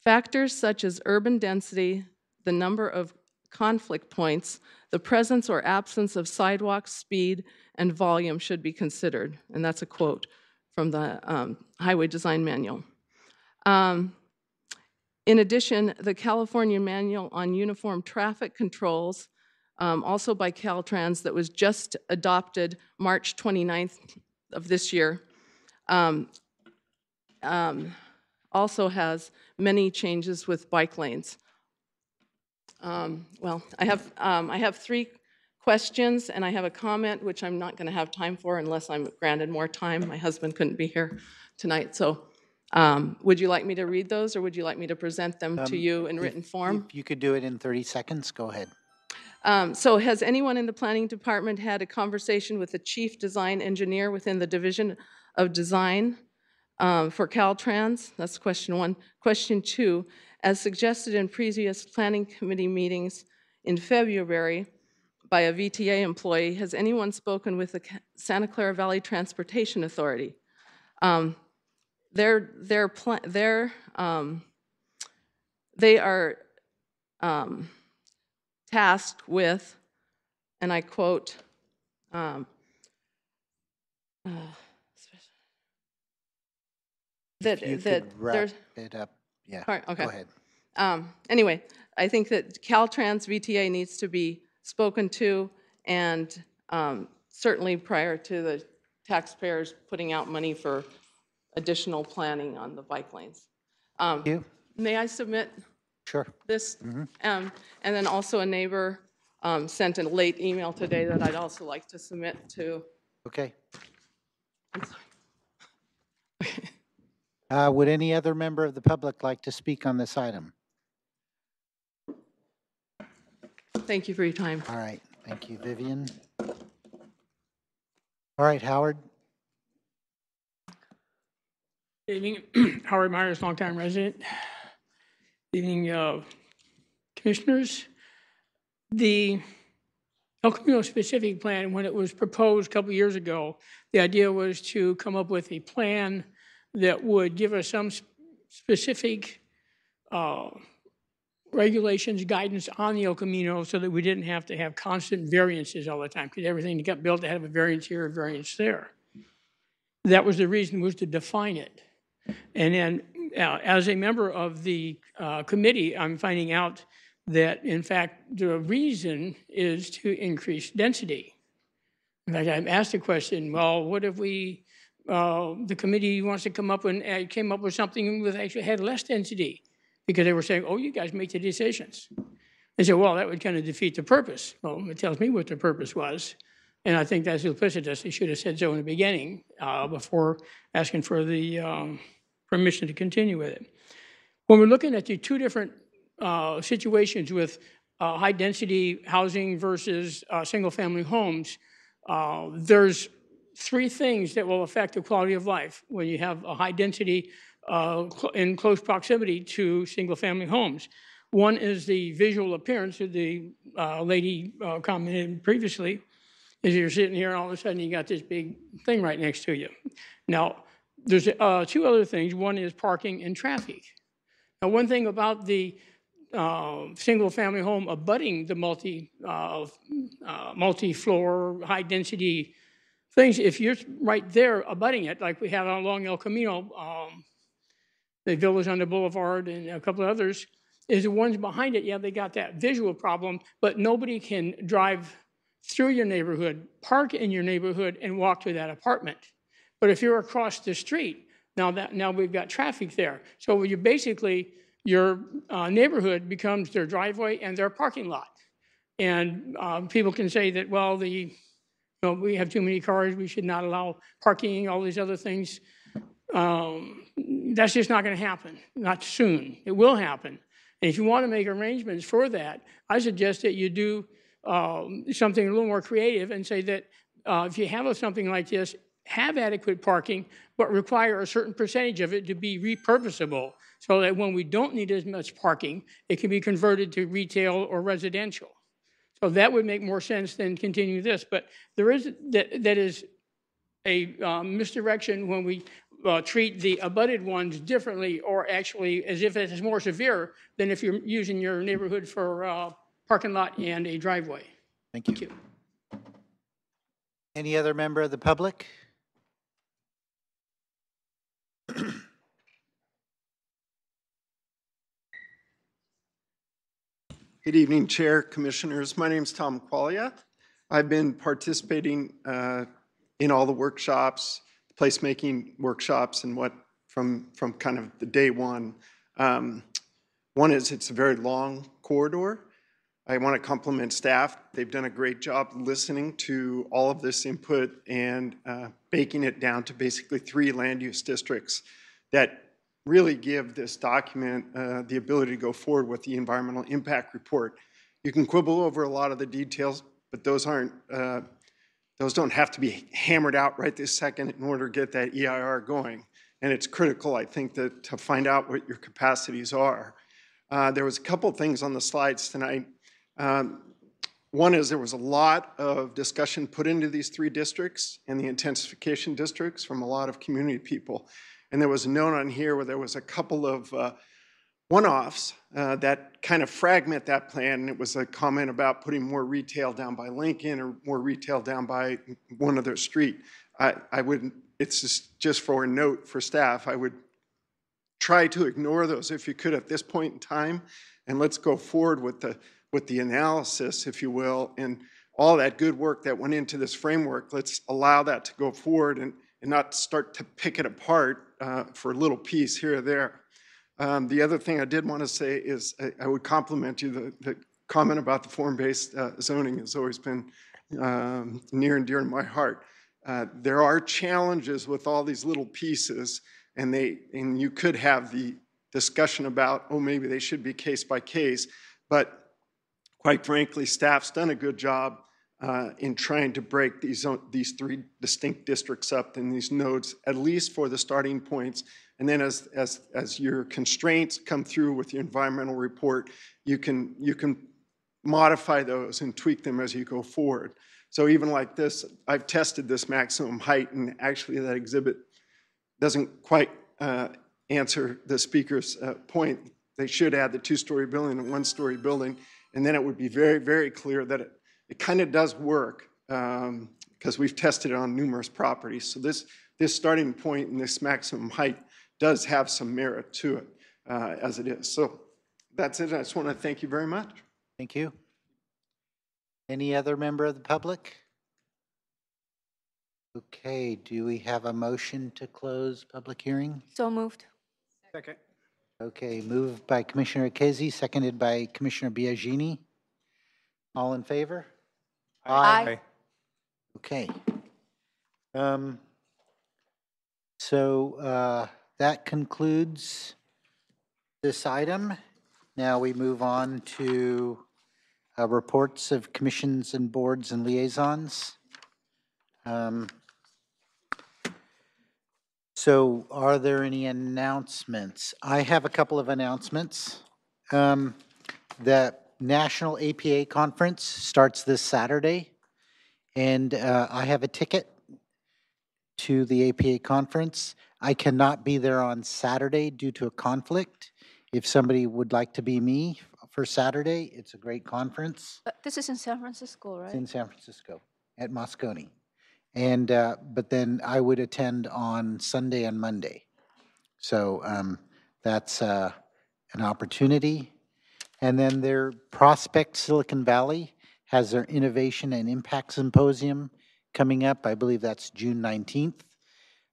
Factors such as urban density, the number of conflict points, the presence or absence of sidewalks, speed, and volume should be considered. And that's a quote from the Highway Design Manual. In addition, the California Manual on Uniform Traffic Controls, also by Caltrans, that was just adopted March 29th of this year, also has many changes with bike lanes. Well, I have 3 questions and I have a comment which I'm not going to have time for unless I'm granted more time. My husband couldn't be here tonight, so would you like me to read those or would you like me to present them to you in written form? If you could do it in 30 seconds, go ahead. So has anyone in the planning department had a conversation with the chief design engineer within the Division of Design for Caltrans? That's question 1. Question 2, as suggested in previous planning committee meetings in February by a VTA employee, has anyone spoken with the Santa Clara Valley Transportation Authority? They are tasked with, and I quote, that You could wrap there's it up. Yeah, okay. go ahead. Anyway, I think that Caltrans VTA needs to be spoken to, and certainly prior to the taxpayers putting out money for additional planning on the bike lanes. Thank you. May I submit Sure. this? And then also a neighbor sent a late email today that I'd also like to submit to. Okay. I'm sorry. Would any other member of the public like to speak on this item? Thank you for your time. All right. Thank you, Vivian. All right, Howard. Good evening. Howard Myers, longtime resident. Good evening, commissioners. The El Camino specific plan, when it was proposed a couple years ago, the idea was to come up with a plan that would give us some specific regulations, guidance on the El Camino so that we didn't have to have constant variances all the time, because everything that got built had to have a variance here, a variance there. That was the reason, was to define it. And then as a member of the committee, I'm finding out that, in fact, the reason is to increase density. In fact, I've asked the question, well, what if we, the committee wants to come up and came up with something that actually had less density? Because they were saying, oh, you guys make the decisions. They said, well, that would kind of defeat the purpose. Well, it tells me what the purpose was. And I think that's duplicitous. They should have said so in the beginning before asking for the permission to continue with it. When we're looking at the 2 different situations with high-density housing versus single-family homes, there's 3 things that will affect the quality of life when you have a high density in close proximity to single-family homes. One is the visual appearance that the lady commented previously. Is you're sitting here and all of a sudden you got this big thing right next to you. Now, there's 2 other things. One is parking and traffic. Now, one thing about the single-family home abutting the multi-floor, high-density things, if you're right there abutting it, like we have along El Camino, the villas on the boulevard and a couple of others, is the ones behind it, yeah, they got that visual problem, but nobody can drive through your neighborhood, park in your neighborhood, and walk to that apartment. But if you're across the street, now we've got traffic there. So you basically, your neighborhood becomes their driveway and their parking lot. And people can say that, well, we have too many cars, we should not allow parking, all these other things. That's just not going to happen, not soon. It will happen. And if you want to make arrangements for that, I suggest that you do something a little more creative and say that if you have something like this, have adequate parking, but require a certain percentage of it to be repurposable so that when we don't need as much parking, it can be converted to retail or residential. So that would make more sense than continue this. But there is, that is a misdirection when we treat the abutted ones differently, or actually as if it is more severe than if you're using your neighborhood for parking lot and a driveway. Thank you. Any other member of the public? Good evening, Chair, Commissioners. My name is Tom Qualia. I've been participating in all the workshops, placemaking workshops, and what from kind of the day one. One is it's a very long corridor. I want to compliment staff. They've done a great job listening to all of this input and breaking it down to basically 3 land use districts that really give this document the ability to go forward with the environmental impact report. You can quibble over a lot of the details, but those don't have to be hammered out right this second in order to get that EIR going. And it's critical, I think, that to find out what your capacities are. There was a couple things on the slides tonight. One is there was a lot of discussion put into these 3 districts and the intensification districts from a lot of community people. And there was a note on here where there was a couple of one-offs that kind of fragment that plan. And it was a comment about putting more retail down by Lincoln or more retail down by one other street. I wouldn't, it's just for a note for staff, I would try to ignore those if you could at this point in time, and let's go forward with the analysis, if you will, and all that good work that went into this framework. Let's allow that to go forward and not start to pick it apart for a little piece here or there. The other thing I did want to say is I would compliment you. The comment about the form-based zoning has always been near and dear to my heart. There are challenges with all these little pieces, and you could have the discussion about, oh, maybe they should be case by case, but quite frankly, staff's done a good job in trying to break these 3 distinct districts up in these nodes, at least for the starting points. And then as your constraints come through with your environmental report, you can modify those and tweak them as you go forward. So even like this, I've tested this maximum height, and actually that exhibit doesn't quite answer the speaker's point. They should add the 2-story building and 1-story building, and then it would be very, very clear that it kind of does work because we've tested it on numerous properties. So this starting point and this maximum height does have some merit to it as it is. So that's it. I just want to thank you very much. Thank you. Any other member of the public? Okay, do we have a motion to close public hearing? So moved. Second. Okay, moved by Commissioner Casey, seconded by Commissioner Biagini. All in favor? Aye. Okay. So that concludes this item. Now we move on to reports of commissions and boards and liaisons. So are there any announcements? I have a couple of announcements. The National APA Conference starts this Saturday, and I have a ticket to the APA Conference. I cannot be there on Saturday due to a conflict. If somebody would like to be me for Saturday, it's a great conference. This is in San Francisco, right? It's in San Francisco at Moscone. And, but then I would attend on Sunday and Monday. So that's an opportunity. And then their Prospect Silicon Valley has their Innovation and Impact Symposium coming up. I believe that's June 19th.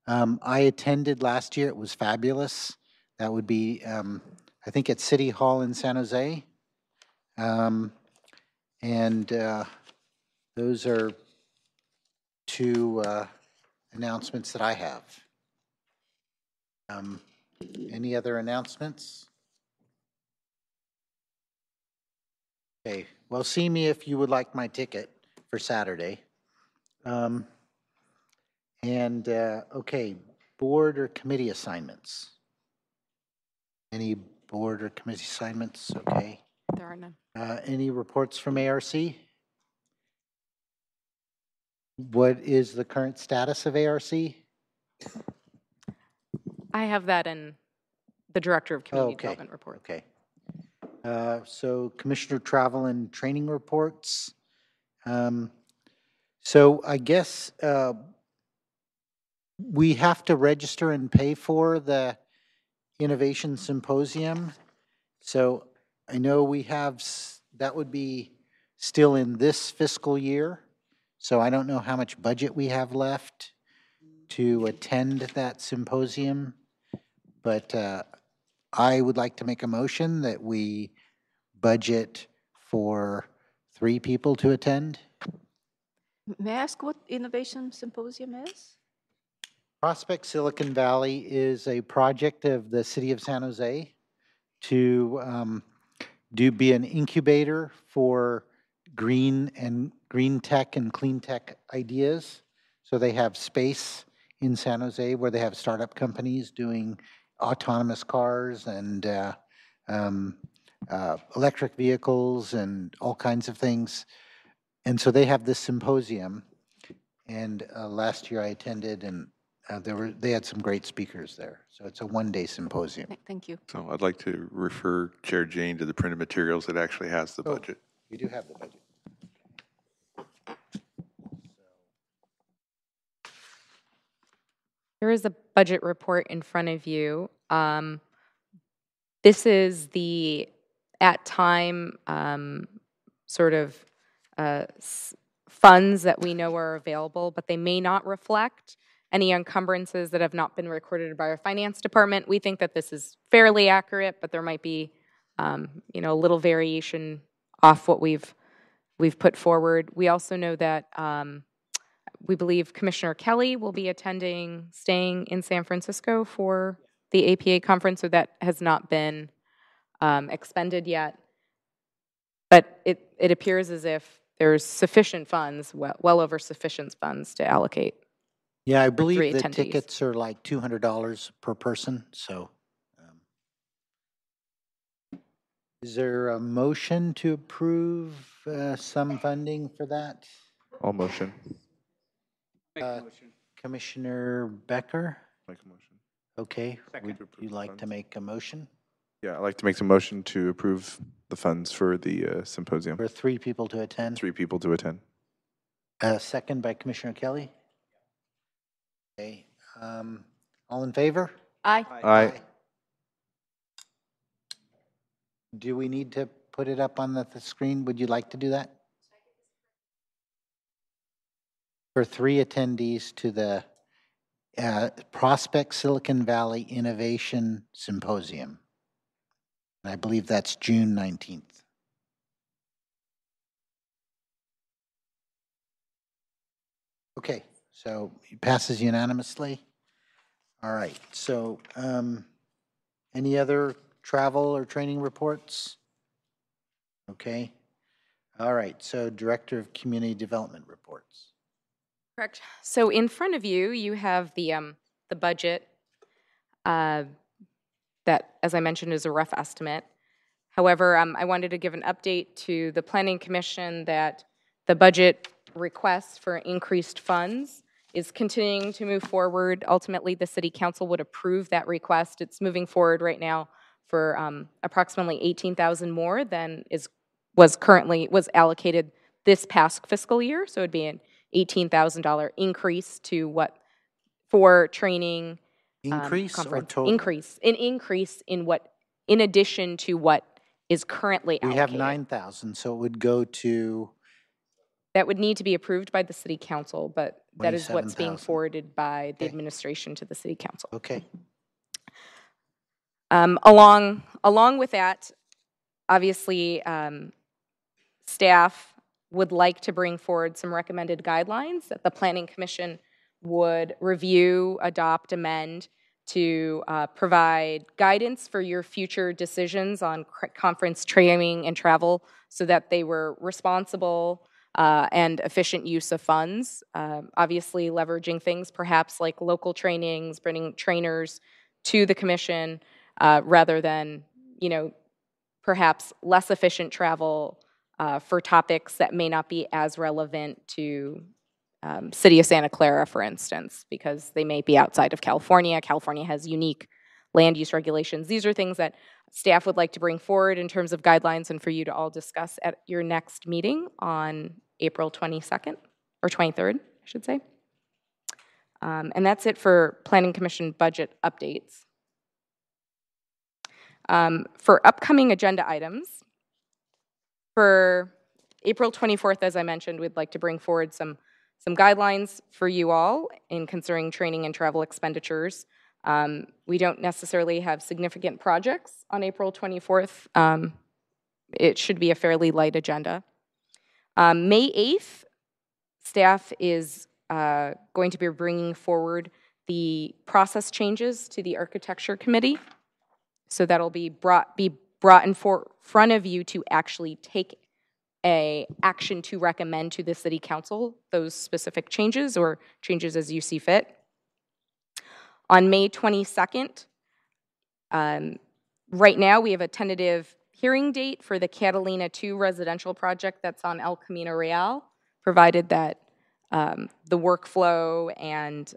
I attended last year. It was fabulous. That would be, I think, at City Hall in San Jose. And those are two announcements that I have. Any other announcements? Okay, well, see me if you would like my ticket for Saturday. Okay, board or committee assignments? Any board or committee assignments? Okay. There are none. Any reports from ARC? What is the current status of ARC? I have that in the Director of Community Okay. Development report. Okay. So Commissioner Travel and Training reports. So I guess we have to register and pay for the Innovation Symposium. So I know we have, that would be still in this fiscal year. So I don't know how much budget we have left to attend that symposium, but I would like to make a motion that we budget for 3 people to attend. May I ask what Innovation Symposium is? Prospect Silicon Valley is a project of the city of San Jose to be an incubator for green tech and clean tech ideas. So they have space in San Jose where they have startup companies doing autonomous cars and electric vehicles and all kinds of things. And so they have this symposium. And last year I attended, and they had some great speakers there. So it's a one-day symposium. Thank you. So I'd like to refer Chair Jane to the printed materials that actually has the budget. We do have the budget. There is a budget report in front of you. This is the at-time sort of funds that we know are available, but they may not reflect any encumbrances that have not been recorded by our finance department. We think that this is fairly accurate, but there might be, a little variation off what we've put forward. We also know that we believe Commissioner Kelly will be staying in San Francisco for the APA conference, so that has not been expended yet. But it appears as if there's sufficient funds, well over sufficient funds to allocate. Yeah, I believe the attendees. tickets are like $200 per person, so. Is there a motion to approve some funding for that? All motion. Commissioner Becker? Make a motion. Okay, would you like to make a motion? Yeah, I'd like to make a motion to approve the funds for the symposium. For 3 people to attend? 3 people to attend. Second by Commissioner Kelly. Okay, all in favor? Aye. Aye. Do we need to put it up on the screen? Would you like to do that? For 3 attendees to the Prospect Silicon Valley Innovation Symposium. And I believe that's June 19th. Okay, so it passes unanimously. All right, so any other travel or training reports? Okay. All right, so Director of Community Development reports. Correct. So in front of you, you have the budget that, as I mentioned, is a rough estimate. However, I wanted to give an update to the Planning Commission that the budget request for increased funds is continuing to move forward. Ultimately, the City Council would approve that request. It's moving forward right now for approximately $18,000 more than was allocated this past fiscal year. So it'd be an $18,000 increase to for training. Increase or total? An increase in addition to what is currently allocated. We have 9,000, so it would go to? That would need to be approved by the City Council, but that is what's being 27,000. forwarded by the administration to the City Council. Okay. Along with that, obviously, staff would like to bring forward some recommended guidelines that the Planning Commission would review, adopt, amend to provide guidance for your future decisions on conference training and travel so that they were responsible and efficient use of funds. Obviously, leveraging things perhaps like local trainings, bringing trainers to the commission rather than, perhaps less efficient travel for topics that may not be as relevant to City of Santa Clara, for instance, because they may be outside of California. California has unique land use regulations. These are things that staff would like to bring forward in terms of guidelines and for you to all discuss at your next meeting on April 22nd, or 23rd, I should say. And that's it for Planning Commission budget updates. For upcoming agenda items, for April 24th, as I mentioned, we'd like to bring forward some guidelines for you all in concerning training and travel expenditures. We don't necessarily have significant projects on April 24th. It should be a fairly light agenda. May 8th, staff is going to be bringing forward the process changes to the Architecture Committee. So that'll be brought in front of you to actually take a action to recommend to the City Council those specific changes or changes as you see fit. On May 22nd, right now we have a tentative hearing date for the Catalina 2 residential project that's on El Camino Real, provided that the workflow and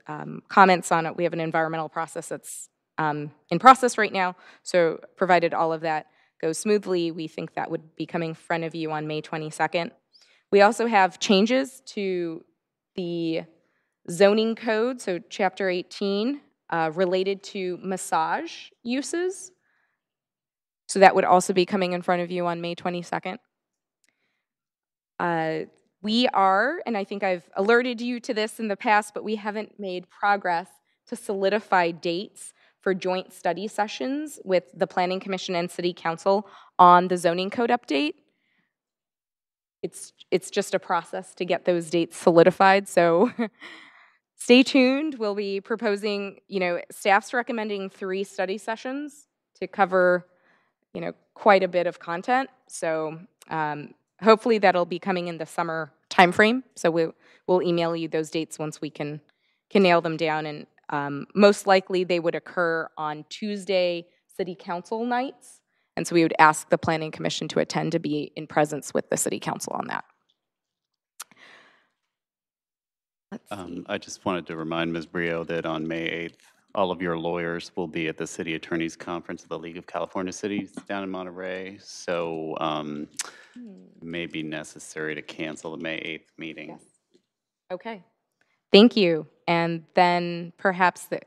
comments on it, we have an environmental process that's in process right now, so provided all of that goes smoothly, we think that would be coming in front of you on May 22nd. We also have changes to the zoning code, so Chapter 18, related to massage uses. So that would also be coming in front of you on May 22nd. We are, and I think I've alerted you to this in the past, but we haven't made progress to solidify dates for joint study sessions with the Planning Commission and City Council on the zoning code update. It's just a process to get those dates solidified, so stay tuned. We'll be proposing, staff's recommending 3 study sessions to cover, quite a bit of content. So hopefully that'll be coming in the summer timeframe. So we'll email you those dates once we can nail them down, and most likely they would occur on Tuesday City Council nights. And so we would ask the Planning Commission to attend to be in presence with the City Council on that. I just wanted to remind Ms. Brio that on May 8th, all of your lawyers will be at the City Attorneys Conference of the League of California Cities down in Monterey. So it may be necessary to cancel the May 8th meeting. Yes. Okay. Thank you. And then perhaps the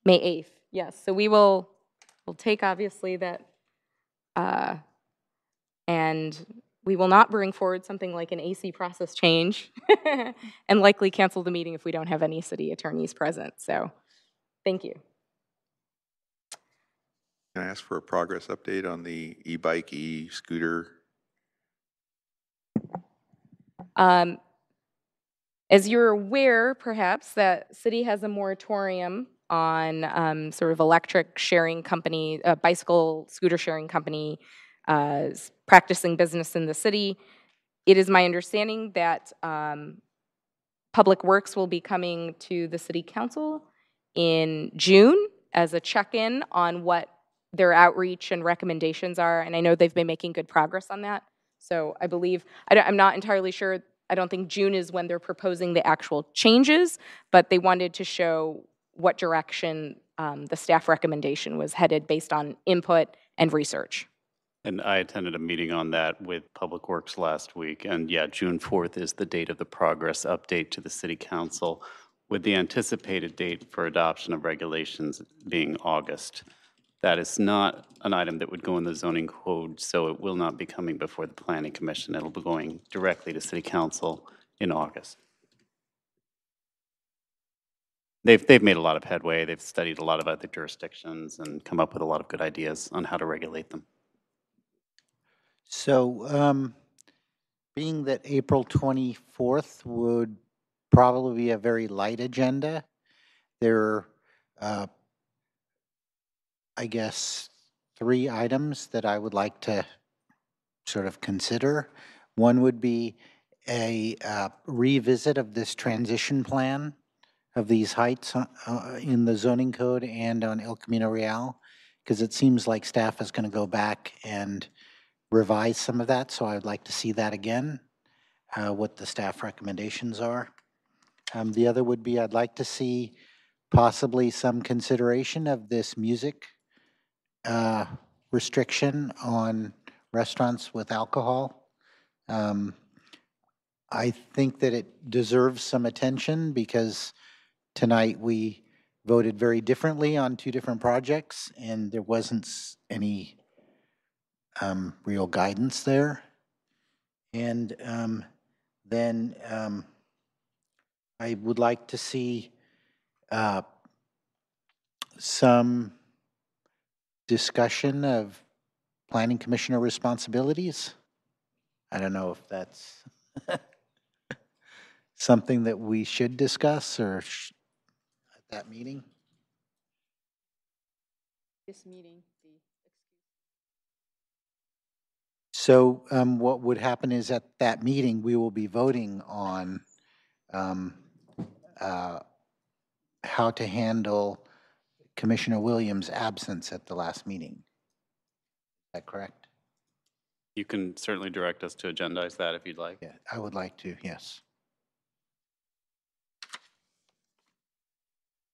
May 8th. Yes. So we'll take obviously that and we will not bring forward something like an AC process change and likely cancel the meeting if we don't have any city attorneys present. So thank you. Can I ask for a progress update on the e-bike, e-scooter? As you're aware, perhaps, that city has a moratorium on sort of electric sharing company, bicycle scooter sharing company practicing business in the city. It is my understanding that Public Works will be coming to the City Council in June as a check-in on what their outreach and recommendations are, and I know they've been making good progress on that. So I believe, I'm not entirely sure, I don't think June is when they're proposing the actual changes, but they wanted to show what direction the staff recommendation was headed based on input and research. And I attended a meeting on that with Public Works last week, and yeah, June 4th is the date of the progress update to the City Council, with the anticipated date for adoption of regulations being August. That is not an item that would go in the zoning code, so it will not be coming before the Planning Commission. It'll be going directly to City Council in August. They've made a lot of headway. They've studied a lot of other jurisdictions and come up with a lot of good ideas on how to regulate them. So Being that April 24th would probably be a very light agenda, there are, I guess, 3 items that I would like to sort of consider. One would be a revisit of this transition plan of these heights in the zoning code and on El Camino Real, because it seems like staff is going to go back and revise some of that, so I'd like to see that again, what the staff recommendations are. The other would be I'd like to see possibly some consideration of this music restriction on restaurants with alcohol. I think that it deserves some attention because tonight we voted very differently on 2 different projects and there wasn't any real guidance there. And then I would like to see some discussion of planning commissioner responsibilities. I don't know if that's something that we should discuss or at that meeting. This meeting, So what would happen is at that meeting, we will be voting on how to handle Commissioner Williams' absence at the last meeting. Is that correct? You can certainly direct us to agendize that if you'd like. Yeah, I would like to, yes.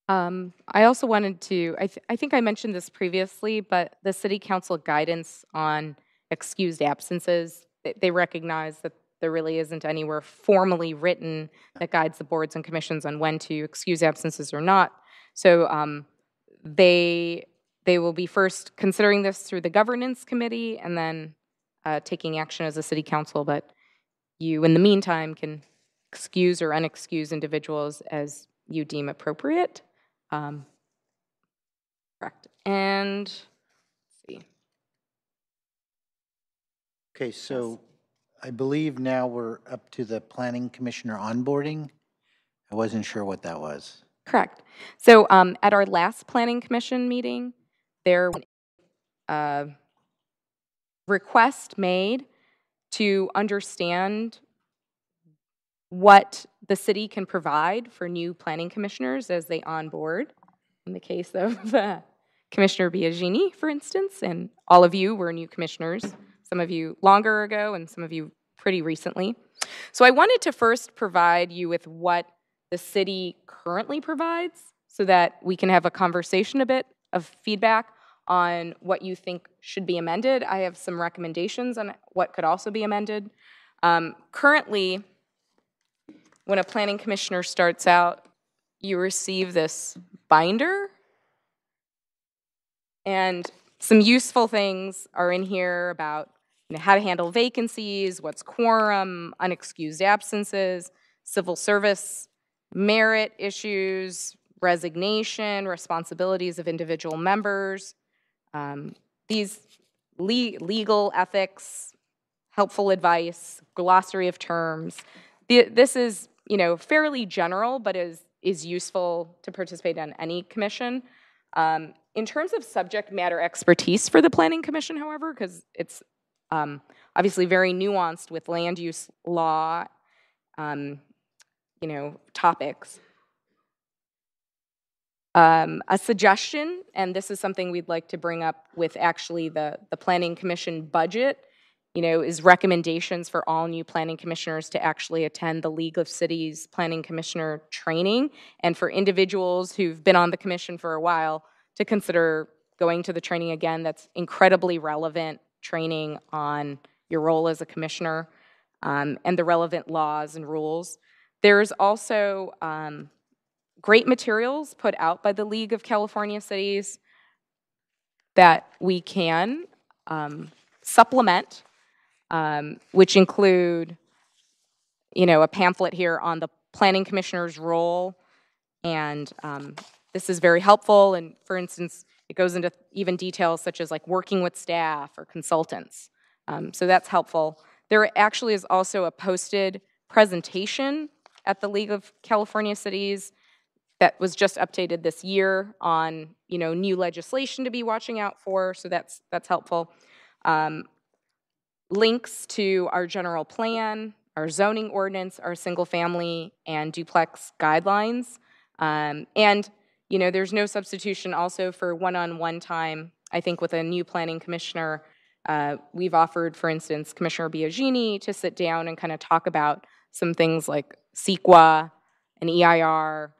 I also wanted to, I think I mentioned this previously, but the city council guidance on excused absences, they recognize that there really isn't anywhere formally written that guides the boards and commissions on when to excuse absences or not. So they will be first considering this through the governance committee and then taking action as a city council, but you, in the meantime, can excuse or unexcuse individuals as you deem appropriate. Correct. And let's see. Okay, so I believe now we're up to the planning commissioner onboarding. I wasn't sure what that was. Correct. So at our last planning commission meeting, there was a request made to understand what the city can provide for new planning commissioners as they onboard. In the case of Commissioner Biagini, for instance, and all of you were new commissioners, some of you longer ago and some of you pretty recently. So I wanted to first provide you with what the city currently provides so that we can have a conversation, a bit of feedback on what you think should be amended. I have some recommendations on what could also be amended. Currently, when a planning commissioner starts out, you receive this binder, and some useful things are in here about how to handle vacancies, what's quorum, unexcused absences, civil service, merit issues, resignation, responsibilities of individual members, these legal ethics, helpful advice, glossary of terms. This is, fairly general, but is useful to participate on any commission. In terms of subject matter expertise for the Planning Commission, however, because it's obviously very nuanced with land use law, topics. A suggestion, and this is something we'd like to bring up with actually the Planning Commission budget, is recommendations for all new planning commissioners to actually attend the League of Cities Planning Commissioner training, and for individuals who've been on the commission for a while to consider going to the training again. That's incredibly relevant training on your role as a commissioner and the relevant laws and rules. There's also great materials put out by the League of California Cities that we can supplement, which include, a pamphlet here on the planning commissioner's role, and this is very helpful. And for instance, it goes into even details such as like working with staff or consultants. So that's helpful. There actually is also a posted presentation at the League of California Cities that was just updated this year on, new legislation to be watching out for, so that's helpful. Links to our general plan, our zoning ordinance, our single-family and duplex guidelines. And, there's no substitution also for one-on-one time. I think with a new planning commissioner, we've offered, for instance, Commissioner Biagini to sit down and kind of talk about some things like CEQA and EIR,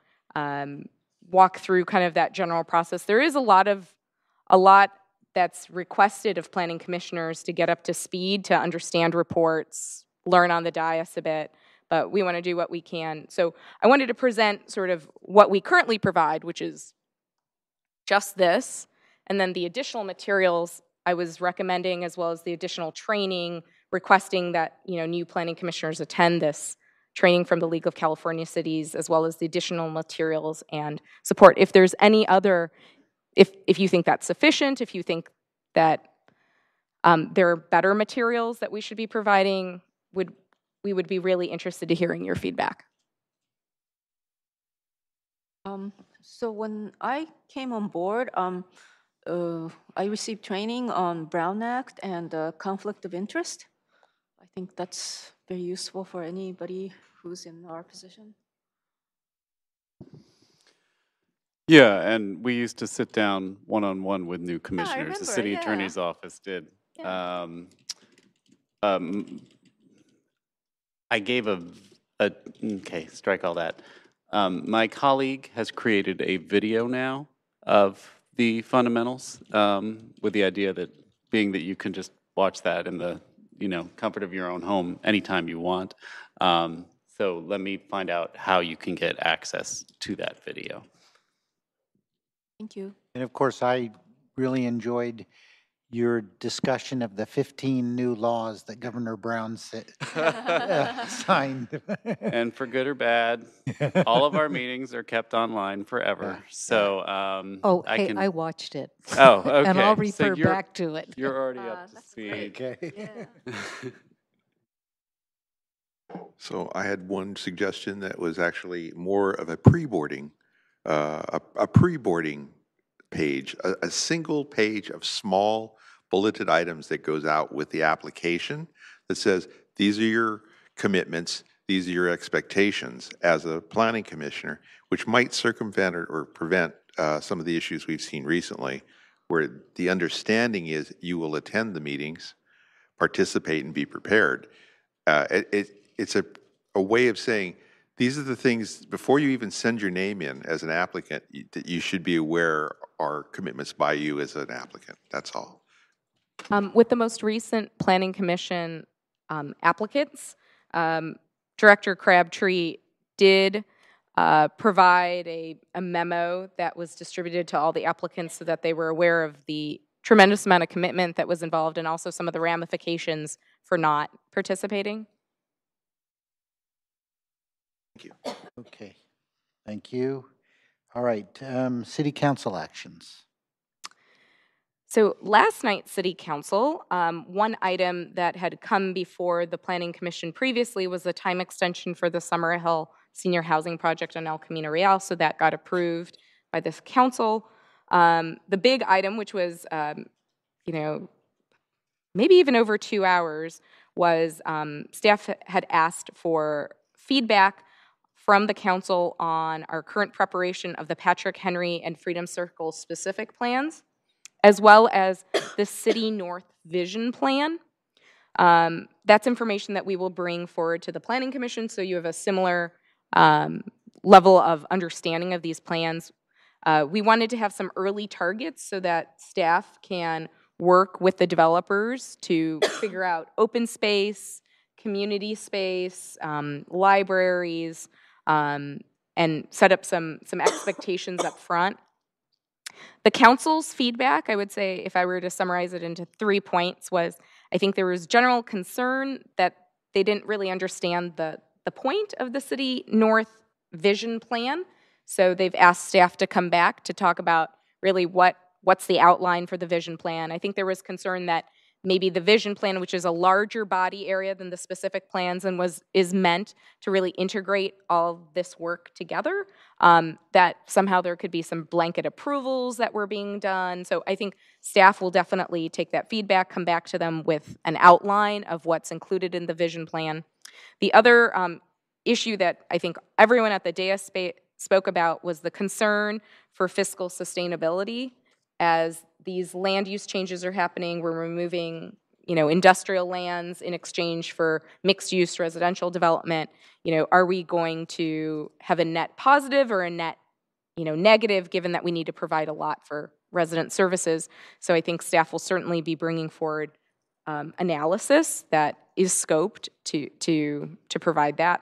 walk through kind of that general process. There is a lot that's requested of planning commissioners to get up to speed, to understand reports, learn on the dais a bit, but we want to do what we can. So I wanted to present sort of what we currently provide, which is just this, and then the additional materials I was recommending, as well as the additional training, requesting that new planning commissioners attend this training from the League of California Cities, as well as the additional materials and support. If there's any other, if you think that's sufficient, if you think that there are better materials that we should be providing, we would be really interested to hearing your feedback. So when I came on board, I received training on Brown Act and conflict of interest. I think that's very useful for anybody who's in our position. Yeah, and we used to sit down one-on-one with new commissioners. The city remember, attorney's office did. Yeah. I gave okay, strike all that. My colleague has created a video now of the fundamentals, with the idea that being that you can just watch that in the comfort of your own home anytime you want. So let me find out how you can get access to that video. Thank you. And of course, I really enjoyed your discussion of the 15 new laws that Governor Brown signed. And for good or bad, all of our meetings are kept online forever. So I watched it. Oh, okay. And I'll So refer back to it. You're already up to that's speed. great. Okay. Yeah. So I had one suggestion that was actually more of a pre-boarding, a pre-boarding page, a single page of small bulleted items that goes out with the application that says, these are your commitments, these are your expectations as a planning commissioner, which might circumvent or prevent some of the issues we've seen recently, where the understanding is you will attend the meetings, participate, and be prepared. It's a way of saying, these are the things, before you even send your name in as an applicant, that you should be aware are commitments by you as an applicant. That's all. With the most recent Planning Commission applicants, Director Crabtree did provide a memo that was distributed to all the applicants so that they were aware of the tremendous amount of commitment that was involved and also some of the ramifications for not participating. Thank you. Okay, thank you. All right, city council actions. So last night's City Council, one item that had come before the Planning Commission previously was the time extension for the Summer Hill Senior Housing Project on El Camino Real, so that got approved by this council. The big item, which was, maybe even over 2 hours, was staff had asked for feedback from the council on our current preparation of the Patrick Henry and Freedom Circle specific plans, as well as the City North Vision Plan. That's information that we will bring forward to the Planning Commission, so you have a similar level of understanding of these plans. We wanted to have some early targets so that staff can work with the developers to figure out open space, community space, libraries, and set up some expectations up front. The council's feedback, I would say, if I were to summarize it into 3 points, was I think there was general concern that they didn't really understand the point of the City North Vision Plan. So they've asked staff to come back to talk about really what's the outline for the vision plan. I think there was concern that maybe the vision plan, which is a larger body area than the specific plans and is meant to really integrate all of this work together, that somehow there could be some blanket approvals that were being done. So I think staff will definitely take that feedback, come back to them with an outline of what's included in the vision plan. The other issue that I think everyone at the dais spoke about was the concern for fiscal sustainability. As these land use changes are happening, we're removing, industrial lands in exchange for mixed-use residential development. Are we going to have a net positive or a net, negative, given that we need to provide a lot for resident services? So I think staff will certainly be bringing forward analysis that is scoped to provide that.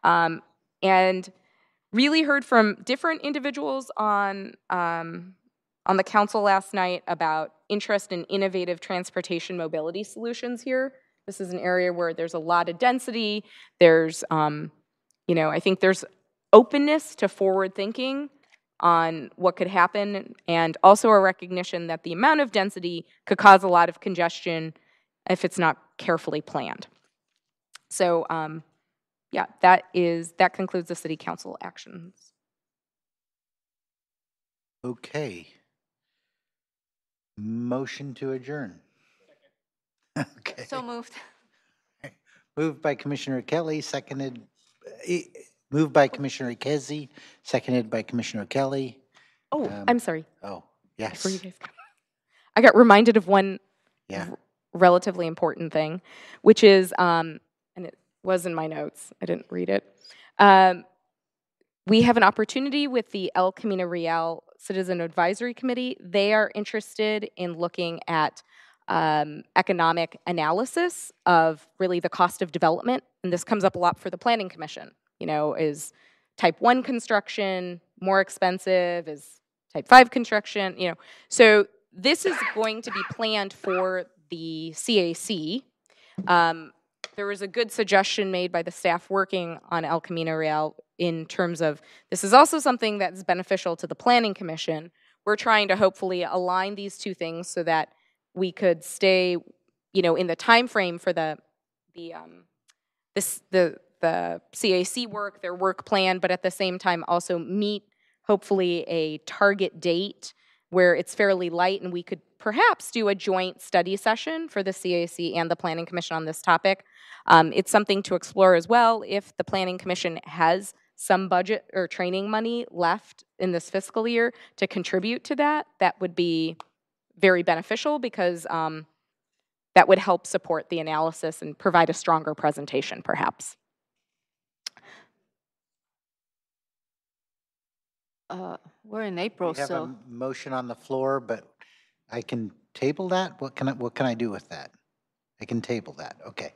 And really heard from different individuals on the council last night about interest in innovative transportation mobility solutions here. This is an area where there's a lot of density. There's, I think there's openness to forward thinking on what could happen, and also a recognition that the amount of density could cause a lot of congestion if it's not carefully planned. So, yeah, that concludes the city council actions. Okay. Motion to adjourn. Okay. So moved. Moved by Commissioner Kelly, moved by Commissioner Kezi, seconded by Commissioner Kelly. Oh, I'm sorry. Oh, yes. Before you guys go. I got reminded of one Yeah. relatively important thing, which is, and it was in my notes, I didn't read it. We have an opportunity with the El Camino Real Citizen Advisory Committee. They are interested in looking at economic analysis of really the cost of development. And this comes up a lot for the Planning Commission. Is type 1 construction more expensive? Is type 5 construction? So this is going to be planned for the CAC. There was a good suggestion made by the staff working on El Camino Real in terms of this is also something that's beneficial to the Planning Commission. We're trying to hopefully align these two things so that we could stay, in the time frame for the CAC work, their work plan, but at the same time also meet hopefully a target date where it's fairly light, and we could perhaps do a joint study session for the CAC and the Planning Commission on this topic. It's something to explore as well. If the Planning Commission has some budget or training money left in this fiscal year to contribute to that, that would be very beneficial, because that would help support the analysis and provide a stronger presentation, perhaps. We're in April, We have so. a motion on the floor, but I can table that? What can I do with that? I can table that, okay.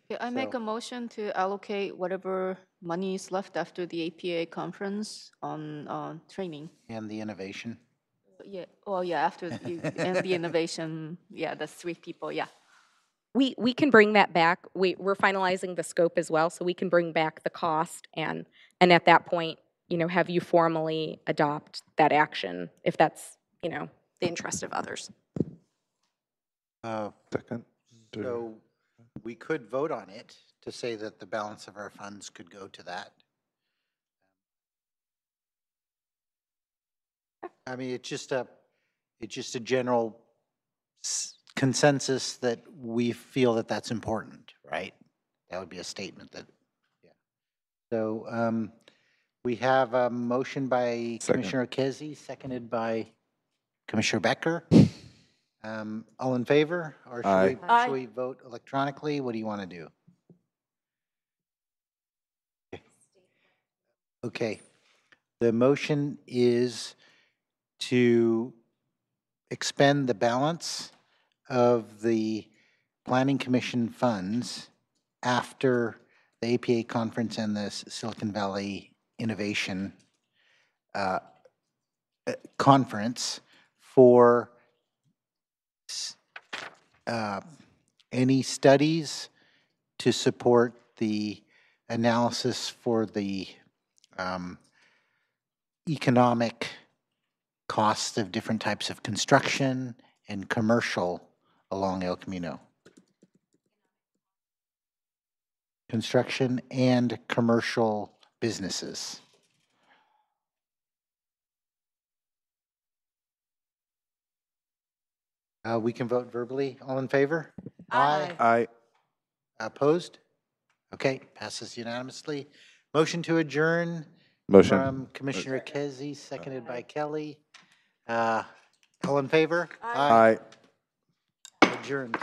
Yeah, I make a motion to allocate whatever money is left after the APA conference on training. And the innovation? Yeah, oh yeah, after and the innovation, yeah, that's 3 people, yeah. We can bring that back. We're finalizing the scope as well, so we can bring back the cost and at that point, have you formally adopt that action if that's, the interest of others. Second. So we could vote on it to say that the balance of our funds could go to that. I mean, it's just a general consensus that we feel that that's important, right? That would be a statement that, yeah. So we have a motion by Commissioner Kezi, seconded by Commissioner Becker. All in favor, or should we vote electronically? What do you want to do? Okay. The motion is to expend the balance of the Planning Commission funds after the APA conference and the Silicon Valley Innovation Conference for any studies to support the analysis for the economic costs of different types of construction and commercial along El Camino. Construction and commercial businesses. We can vote verbally. All in favor? Aye. Opposed? Okay, passes unanimously. Motion to adjourn Motion. from Commissioner Kezi, seconded by Kelly. All in favor? Aye. Adjourned.